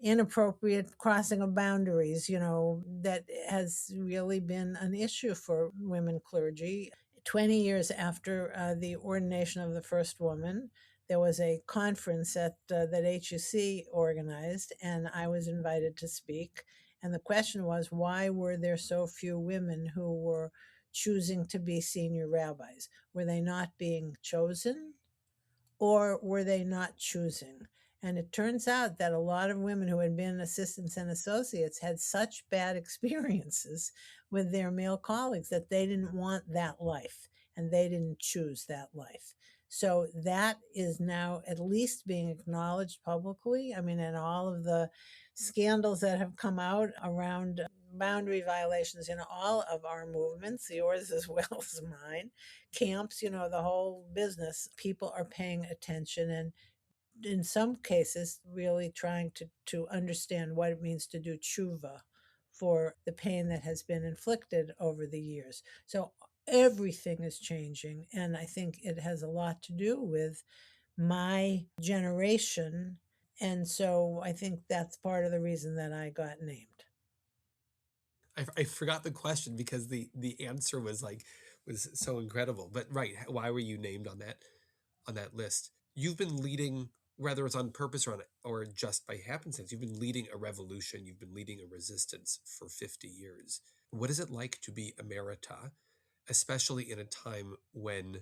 inappropriate crossing of boundaries, that has really been an issue for women clergy. 20 years after the ordination of the first woman, there was a conference that HUC organized, and I was invited to speak. And the question was, why were there so few women who were choosing to be senior rabbis? Were they not being chosen, or were they not choosing? And it turns out that a lot of women who had been assistants and associates had such bad experiences with their male colleagues that they didn't want that life, and they didn't choose that life. So that is now at least being acknowledged publicly. And all of the scandals that have come out around boundary violations in all of our movements, yours as well as mine, camps, the whole business, people are paying attention, and in some cases really trying to understand what it means to do tshuva for the pain that has been inflicted over the years. So everything is changing, and I think it has a lot to do with my generation. And so I think that's part of the reason that I got named. I forgot the question because the answer was so incredible. But right, why were you named on that list? You've been leading, whether it's on purpose or just by happenstance, you've been leading a revolution. You've been leading a resistance for 50 years. What is it like to be emerita, especially in a time when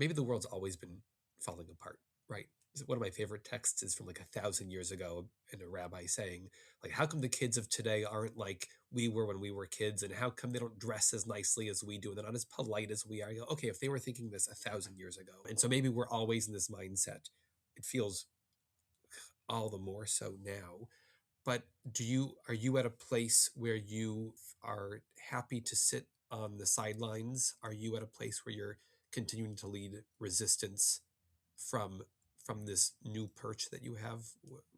maybe the world's always been falling apart, right? One of my favorite texts is from like 1,000 years ago, and a rabbi saying, like, how come the kids of today aren't like we were when we were kids, and how come they don't dress as nicely as we do, and they're not as polite as we are? I go, okay, if they were thinking this 1,000 years ago, and so maybe we're always in this mindset, it feels all the more so now. But are you at a place where you are happy to sit on the sidelines? Are you at a place where you're continuing to lead resistance from this new perch that you have?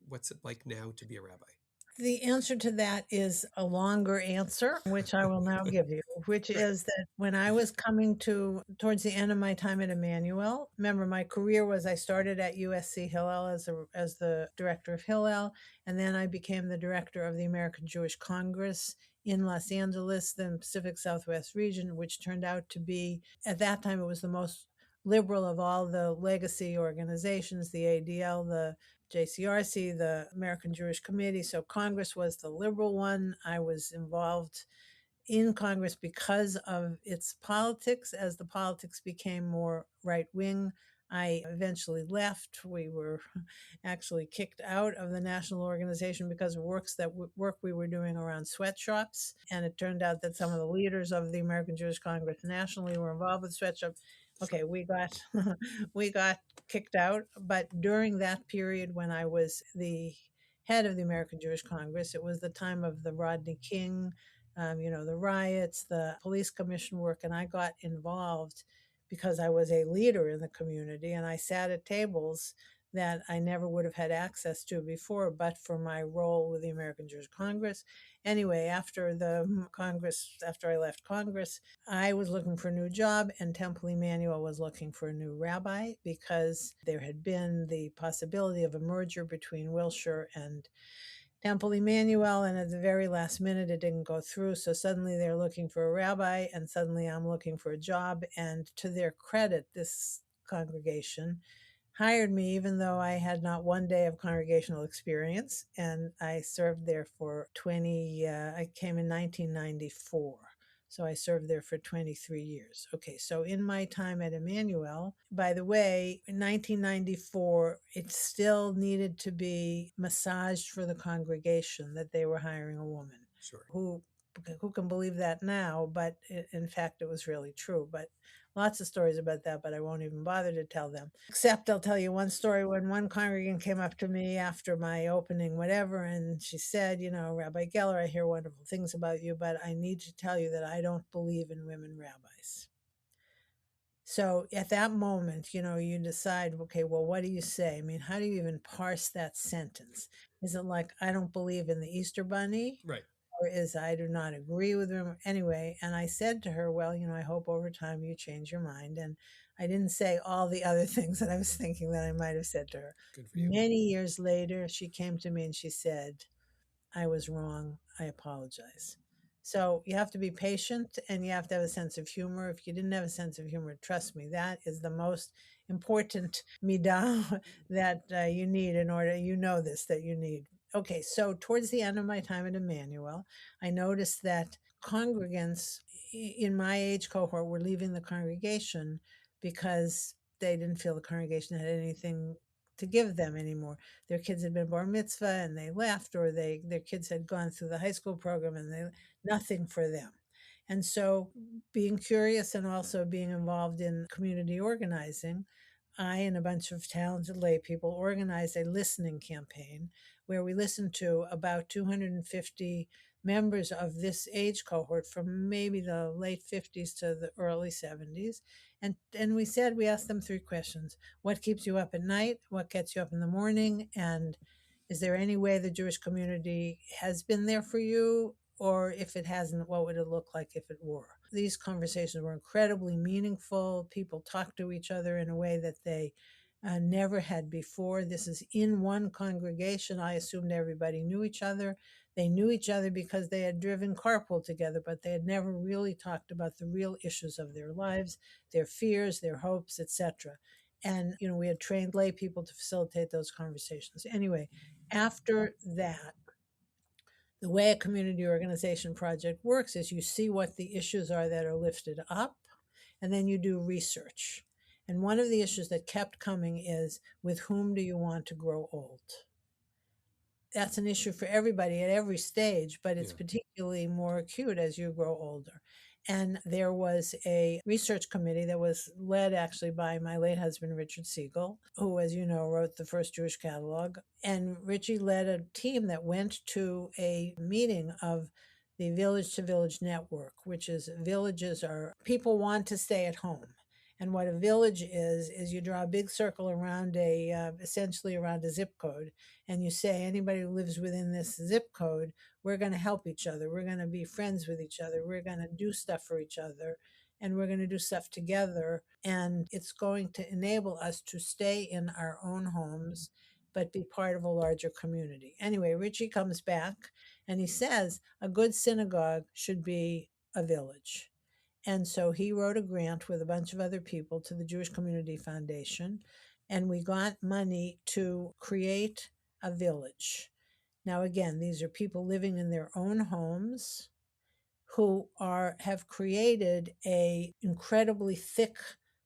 What's it like now to be a rabbi? The answer to that is a longer answer, which I will now give you, which Great. is that when I was coming towards the end of my time at Emanuel, remember my career was I started at USC Hillel as the director of Hillel, and then I became the director of the American Jewish Congress in Los Angeles, the Pacific Southwest region, which turned out to be, at that time, it was the most liberal of all the legacy organizations, the ADL, the JCRC, the American Jewish Committee. So Congress was the liberal one. I was involved in Congress because of its politics. As the politics became more right wing, I eventually left. We were actually kicked out of the national organization because of work we were doing around sweatshops. And it turned out that some of the leaders of the American Jewish Congress nationally were involved with sweatshops. Okay, we got we got kicked out. But during that period when I was the head of the American Jewish Congress, it was the time of the Rodney King, the riots, the police commission work, and I got involved because I was a leader in the community and I sat at tables that I never would have had access to before, but for my role with the American Jewish Congress. Anyway, after I left Congress, I was looking for a new job, and Temple Emanuel was looking for a new rabbi because there had been the possibility of a merger between Wilshire and Temple Emanuel, and at the very last minute it didn't go through. So suddenly they're looking for a rabbi, and suddenly I'm looking for a job. And to their credit, this congregation hired me even though I had not one day of congregational experience. And I served there for I came in 1994. So I served there for 23 years. Okay, so in my time at Emanuel, by the way, in 1994, it still needed to be massaged for the congregation that they were hiring a woman. Sure. Who can believe that now? But in fact, it was really true. But lots of stories about that, but I won't even bother to tell them. Except I'll tell you one story when one congregant came up to me after my opening, whatever, and she said, Rabbi Geller, I hear wonderful things about you, but I need to tell you that I don't believe in women rabbis. So at that moment, you decide, okay, well, what do you say? I mean, how do you even parse that sentence? Is it like, I don't believe in the Easter Bunny? Right. Or is I do not agree with them anyway? And I said to her, well, I hope over time you change your mind. And I didn't say all the other things that I was thinking that I might have said to her. Good for you. Many years later, she came to me and she said, I was wrong. I apologize. So you have to be patient and you have to have a sense of humor. If you didn't have a sense of humor, trust me, that is the most important midah that you need in order, that you need. Okay, so towards the end of my time at Emanuel, I noticed that congregants in my age cohort were leaving the congregation because they didn't feel the congregation had anything to give them anymore. Their kids had been bar mitzvah and they left, or their kids had gone through the high school program and nothing for them. And so being curious and also being involved in community organizing, I and a bunch of talented lay people organized a listening campaign where we listened to about 250 members of this age cohort from maybe the late 50s to the early 70s. And we asked them 3 questions. What keeps you up at night? What gets you up in the morning? And is there any way the Jewish community has been there for you? Or if it hasn't, what would it look like if it were? These conversations were incredibly meaningful. People talked to each other in a way that they never had before. This is in one congregation. I assumed everybody knew each other. They knew each other because they had driven carpool together, but they had never really talked about the real issues of their lives, their fears, their hopes, etc. And, we had trained lay people to facilitate those conversations. Anyway, after that, the way a community organization project works is you see what the issues are that are lifted up, and then you do research. And one of the issues that kept coming is, with whom do you want to grow old? That's an issue for everybody at every stage, but it's particularly more acute as you grow older. And there was a research committee that was led actually by my late husband, Richard Siegel, who, as you know, wrote the first Jewish catalog. And Richie led a team that went to a meeting of the Village to Village Network, which is villages are people want to stay at home. And what a village is you draw a big circle around essentially around a zip code, and you say anybody who lives within this zip code, we're going to help each other, we're going to be friends with each other, we're going to do stuff for each other, and we're going to do stuff together, and it's going to enable us to stay in our own homes but be part of a larger community. Anyway, Richie comes back and he says a good synagogue should be a village. And so he wrote a grant with a bunch of other people to the Jewish Community Foundation, and we got money to create a village. Now, again, these are people living in their own homes who have created a incredibly thick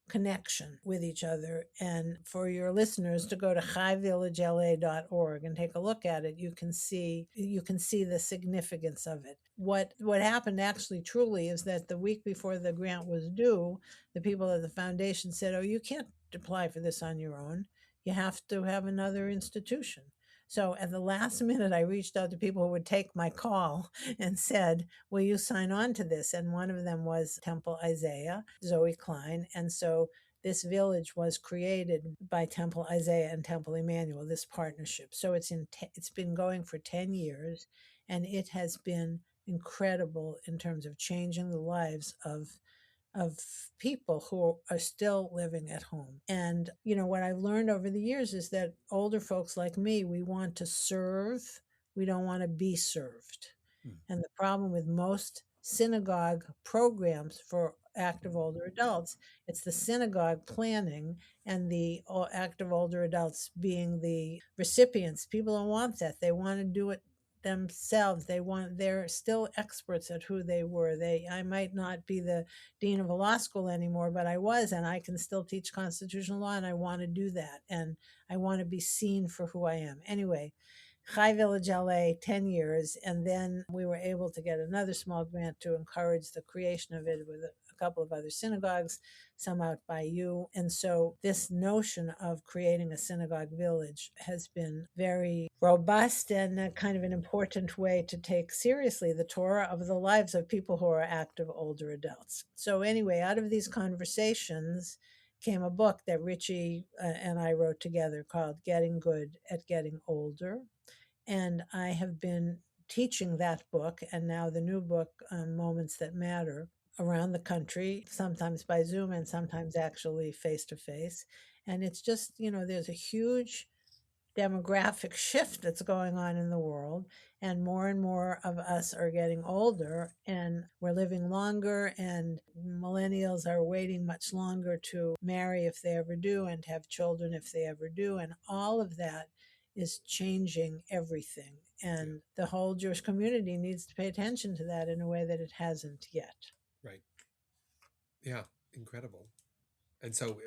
connection with each other. And for your listeners to go to HiVillageLA.org and take a look at it, you can see the significance of it. What happened actually truly is that the week before the grant was due, the people at the foundation said, "Oh, you can't apply for this on your own. You have to have another institution." So at the last minute, I reached out to people who would take my call and said, "Will you sign on to this?" And one of them was Temple Isaiah, Zoe Klein. And so this village was created by Temple Isaiah and Temple Emanuel, this partnership. So it's been going for 10 years, and it has been incredible in terms of changing the lives of people who are still living at home. And, what I've learned over the years is that older folks like me, we want to serve, we don't want to be served. And the problem with most synagogue programs for active older adults, it's the synagogue planning and the active older adults being the recipients. People don't want that. They want to do it themselves. They're still experts at who they were. I might not be the dean of a law school anymore, but I was, and I can still teach constitutional law, and I want to do that. And I want to be seen for who I am. Anyway, HiVillageLA, 10 years. And then we were able to get another small grant to encourage the creation of it with a couple of other synagogues, some out by you. And so this notion of creating a synagogue village has been very robust and a kind of an important way to take seriously the Torah of the lives of people who are active older adults. So anyway, out of these conversations came a book that Richie and I wrote together called Getting Good at Getting Older. And I have been teaching that book and now the new book, Moments That Matter, around the country, sometimes by Zoom and sometimes actually face to face. And it's just, there's a huge demographic shift that's going on in the world, and more of us are getting older and we're living longer, and millennials are waiting much longer to marry if they ever do and have children if they ever do, and all of that is changing everything, and the whole Jewish community needs to pay attention to that in a way that it hasn't yet. Right. Yeah, incredible. And so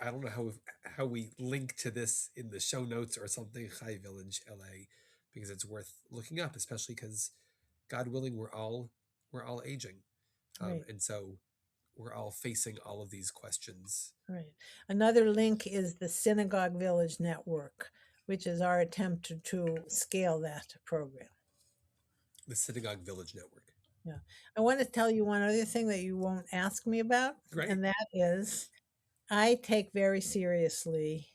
I don't know how we link to this in the show notes or something, HiVillageLA, because it's worth looking up, especially because, God willing, we're all aging, Right. and so we're all facing all of these questions. Right. Another link is the Synagogue Village Network, which is our attempt to scale that program. The Synagogue Village Network. Yeah. I want to tell you one other thing that you won't ask me about. Right. And that is, I take very seriously,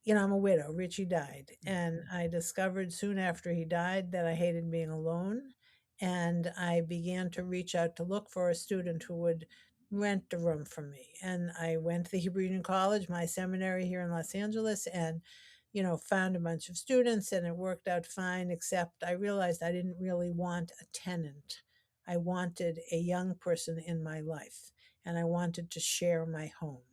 I'm a widow. Richie died. And I discovered soon after he died that I hated being alone. And I began to reach out to look for a student who would rent a room for me. And I went to the Hebrew Union College, my seminary here in Los Angeles, and found a bunch of students, and it worked out fine, except I realized I didn't really want a tenant. I wanted a young person in my life, and I wanted to share my home.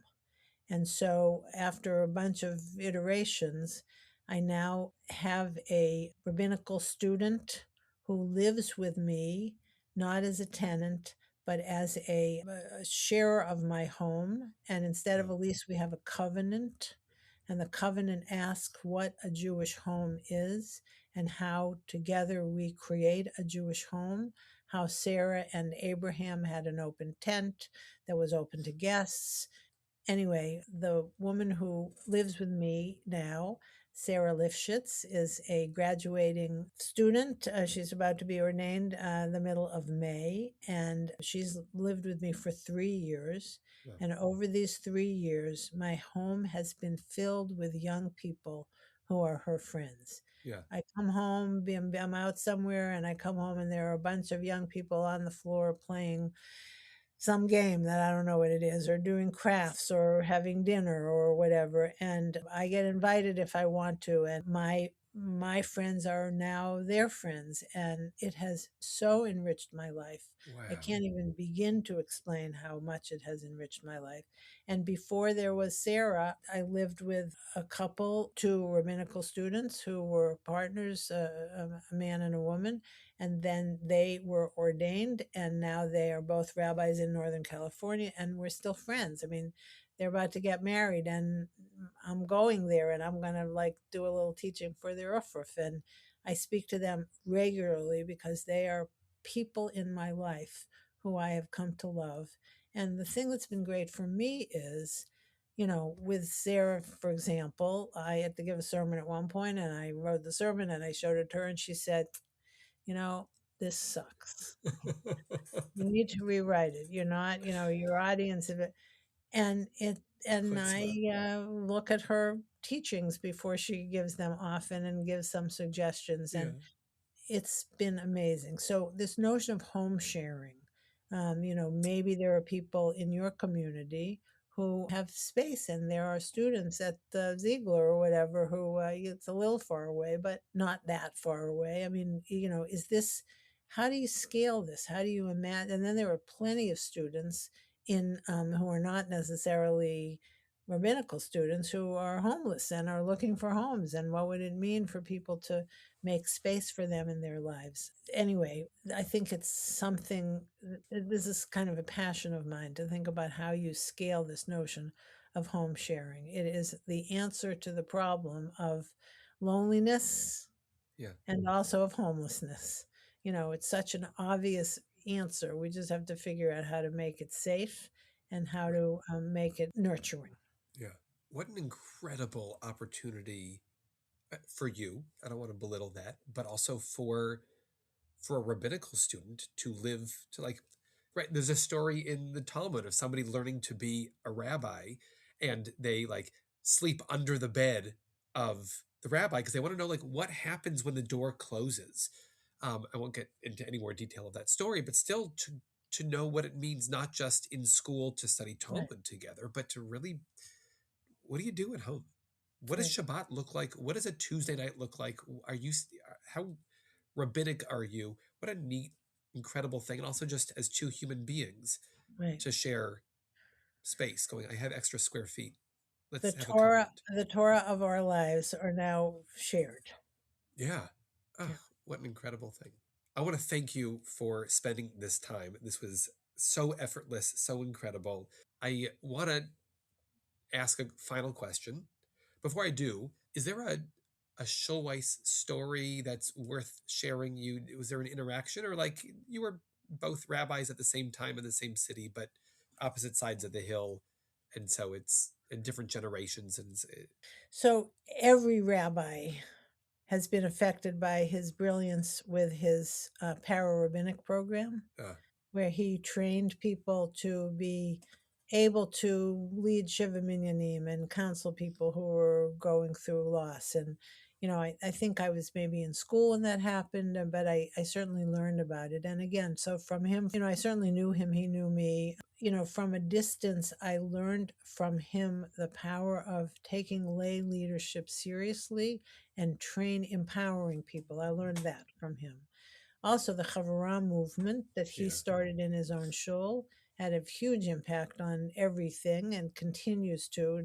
And so after a bunch of iterations, I now have a rabbinical student who lives with me, not as a tenant, but as a sharer of my home. And instead of a lease, we have a covenant. And the covenant asks what a Jewish home is and how together we create a Jewish home, how Sarah and Abraham had an open tent that was open to guests. Anyway, the woman who lives with me now, Sarah Lifshitz, is a graduating student. She's about to be ordained in the middle of May, and she's lived with me for 3 years. Yeah. And over these 3 years, my home has been filled with young people who are her friends. Yeah. I come home, I'm out somewhere, and I come home, and there are a bunch of young people on the floor playing some game that I don't know what it is, or doing crafts or having dinner or whatever. And I get invited if I want to. And my friends are now their friends. And it has so enriched my life. Wow. I can't even begin to explain how much it has enriched my life. And before there was Sarah, I lived with a couple, two rabbinical students who were partners, a man and a woman. And then they were ordained, and now they are both rabbis in Northern California, and we're still friends. I mean, they're about to get married, and I'm going there, and I'm going to like do a little teaching for their Ufruf. And I speak to them regularly because they are people in my life who I have come to love. And the thing that's been great for me is, with Sarah, for example, I had to give a sermon at one point, and I wrote the sermon and I showed it to her, and she said, this sucks. You need to rewrite it. You're not, your audience, and I look at her teachings before she gives them often and gives some suggestions. And it's been amazing. So this notion of home sharing, maybe there are people in your community who have space, and there are students at the Ziegler or whatever who it's a little far away, but not that far away. I mean, is this, how do you scale this? How do you imagine? And then there are plenty of students in who are not necessarily rabbinical students who are homeless and are looking for homes. And what would it mean for people to make space for them in their lives? Anyway, I think it's something, this is kind of a passion of mine to think about how you scale this notion of home sharing. It is the answer to the problem of loneliness and also of homelessness. It's such an obvious answer. We just have to figure out how to make it safe and how to make it nurturing. Yeah. What an incredible opportunity for you. I don't want to belittle that, but also for a rabbinical student to live to right. There's a story in the Talmud of somebody learning to be a rabbi, and they sleep under the bed of the rabbi because they want to know what happens when the door closes. I won't get into any more detail of that story, but still to know what it means, not just in school to study Talmud together, but to really, what do you do at home? What does Shabbat look like? What does a Tuesday night look like? How rabbinic are you? What a neat, incredible thing. And also just as two human beings to share space going, I have extra square feet. Let's have a covenant. The Torah of our lives are now shared. Yeah. Oh, what an incredible thing. I want to thank you for spending this time. This was so effortless, so incredible. I want to ask a final question. Before I do, is there a Schulweis story that's worth sharing? Was there an interaction, or you were both rabbis at the same time in the same city, but opposite sides of the hill, and so it's in different generations? And so every rabbi has been affected by his brilliance with his para-rabbinic program, where he trained people to be able to lead Shiva Minyanim and counsel people who were going through loss. And, I think I was maybe in school when that happened, but I certainly learned about it. And again, so from him, I certainly knew him, he knew me. From a distance, I learned from him the power of taking lay leadership seriously and empowering people. I learned that from him. Also, the Chavurah movement that he started in his own shul had a huge impact on everything and continues to.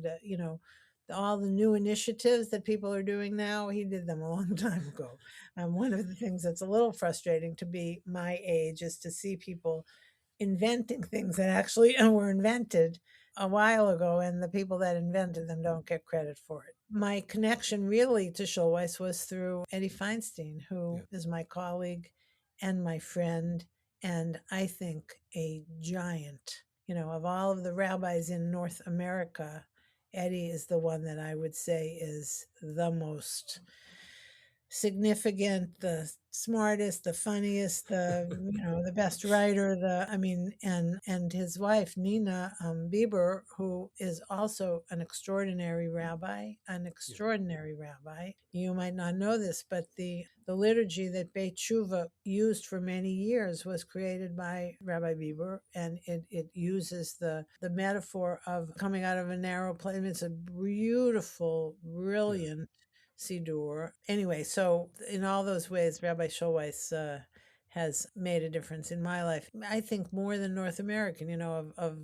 All the new initiatives that people are doing now, he did them a long time ago. One of the things that's a little frustrating to be my age is to see people inventing things that actually were invented a while ago, and the people that invented them don't get credit for it. My connection really to Schulweis was through Eddie Feinstein, who is my colleague and my friend, and I think a giant. Of all of the rabbis in North America, Eddie is the one that I would say is the most significant, the smartest, the funniest, the best writer, and his wife Nina Bieber, who is also an extraordinary rabbi. You might not know this, but the liturgy that Beit Tshuva used for many years was created by Rabbi Bieber, and it uses the metaphor of coming out of a narrow place. It's a beautiful, brilliant Sidur. Anyway, so in all those ways, Rabbi Schulweis has made a difference in my life. I think more than North American, of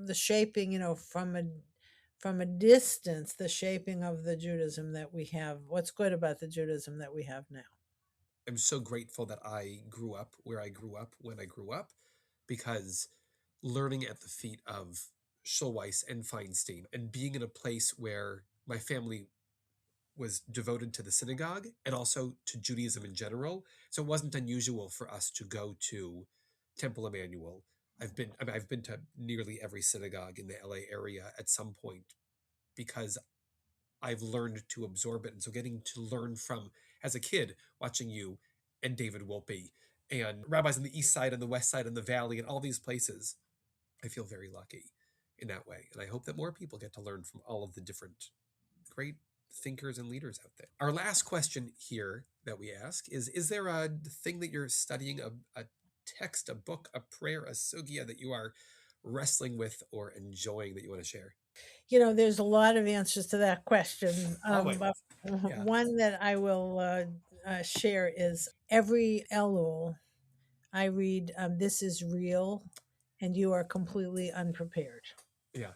the shaping, from a distance, the shaping of the Judaism that we have. What's good about the Judaism that we have now? I'm so grateful that I grew up where I grew up when I grew up, because learning at the feet of Schulweis and Feinstein and being in a place where my family was devoted to the synagogue and also to Judaism in general. So it wasn't unusual for us to go to Temple Emanuel. I've been to nearly every synagogue in the LA area at some point, because I've learned to absorb it. And so getting to learn from, as a kid, watching you and David Wolpe and rabbis on the east side and the west side and the valley and all these places, I feel very lucky in that way. And I hope that more people get to learn from all of the different great thinkers and leaders out there. Our last question here that we ask is there a thing that you're studying, a text, a book, a prayer, a sugya that you are wrestling with or enjoying that you want to share? There's a lot of answers to that question. Always. But Yeah. one that I will share is every Elul, I read, "This is real, and you are completely unprepared." Yeah.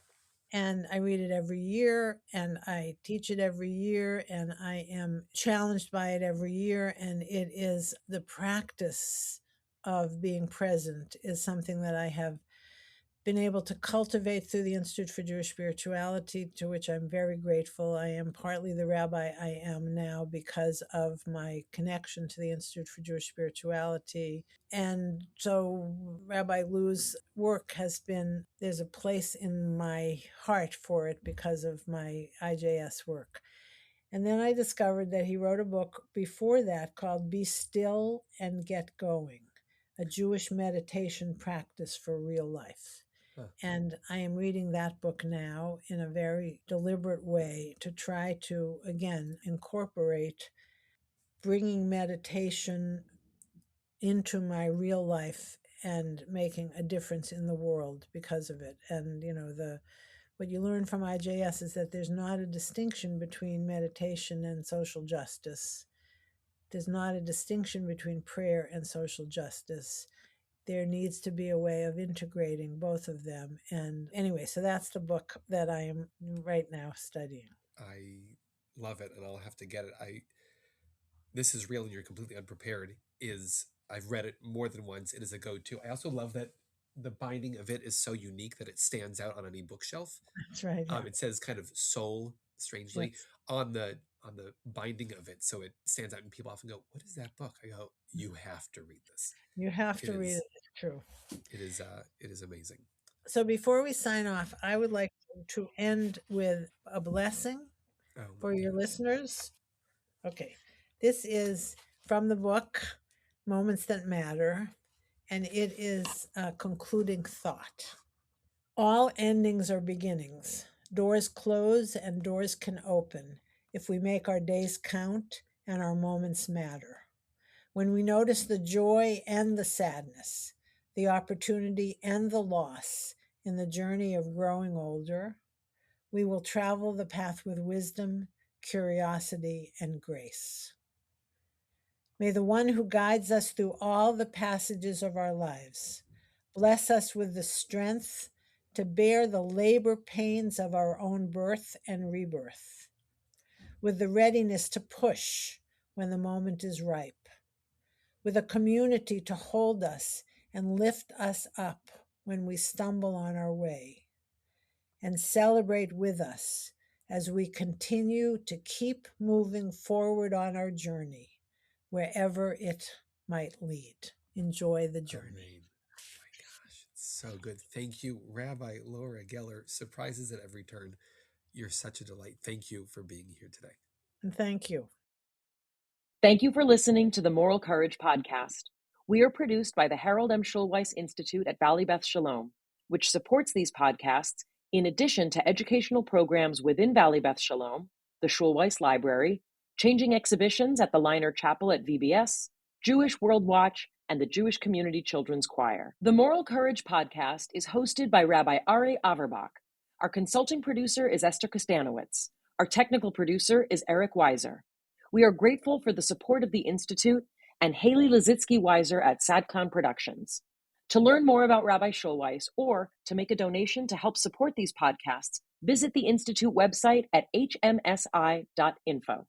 And I read it every year, and I teach it every year, and I am challenged by it every year. And it is the practice of being present is something that I have been able to cultivate through the Institute for Jewish Spirituality, to which I'm very grateful. I am partly the rabbi I am now because of my connection to the Institute for Jewish Spirituality. And so Rabbi Lou's work there's a place in my heart for it because of my IJS work. And then I discovered that he wrote a book before that called Be Still and Get Going, a Jewish meditation practice for real life. And I am reading that book now in a very deliberate way to try to, again, incorporate bringing meditation into my real life and making a difference in the world because of it. And, what you learn from IJS is that there's not a distinction between meditation and social justice. There's not a distinction between prayer and social justice. There needs to be a way of integrating both of them. And anyway, so that's the book that I am right now studying. I love it, and I'll have to get it. This is real and you're completely unprepared I've read it more than once. It is a go-to. I also love that the binding of it is so unique that it stands out on any bookshelf. That's right. Yeah. It says kind of soul, strangely, Yes. on the binding of it, so it stands out. And people often go, "What is that book?" I go, "You have to read this. You have to read it. It's true. It is amazing." So before we sign off, I would like to end with a blessing for your listeners. Okay, this is from the book Moments That Matter, and it is a concluding thought. All endings are beginnings. Doors close and doors can open if we make our days count and our moments matter. When we notice the joy and the sadness, the opportunity and the loss in the journey of growing older, we will travel the path with wisdom, curiosity, and grace. May the one who guides us through all the passages of our lives bless us with the strength to bear the labor pains of our own birth and rebirth, with the readiness to push when the moment is ripe, with a community to hold us and lift us up when we stumble on our way, and celebrate with us as we continue to keep moving forward on our journey, wherever it might lead. Enjoy the journey. Amen. My gosh, it's so good. Thank you, Rabbi Laura Geller. Surprises at every turn. You're such a delight. Thank you for being here today. And thank you. Thank you for listening to the Moral Courage podcast. We are produced by the Harold M. Schulweis Institute at Valley Beth Shalom, which supports these podcasts in addition to educational programs within Valley Beth Shalom, the Schulweis Library, changing exhibitions at the Liner Chapel at VBS, Jewish World Watch, and the Jewish Community Children's Choir. The Moral Courage podcast is hosted by Rabbi Ari Averbach. Our consulting producer is Esther Kostanowitz. Our technical producer is Eric Weiser. We are grateful for the support of the Institute and Haley Lazitsky-Weiser at SADCON Productions. To learn more about Rabbi Schulweis or to make a donation to help support these podcasts, visit the Institute website at hmsi.info.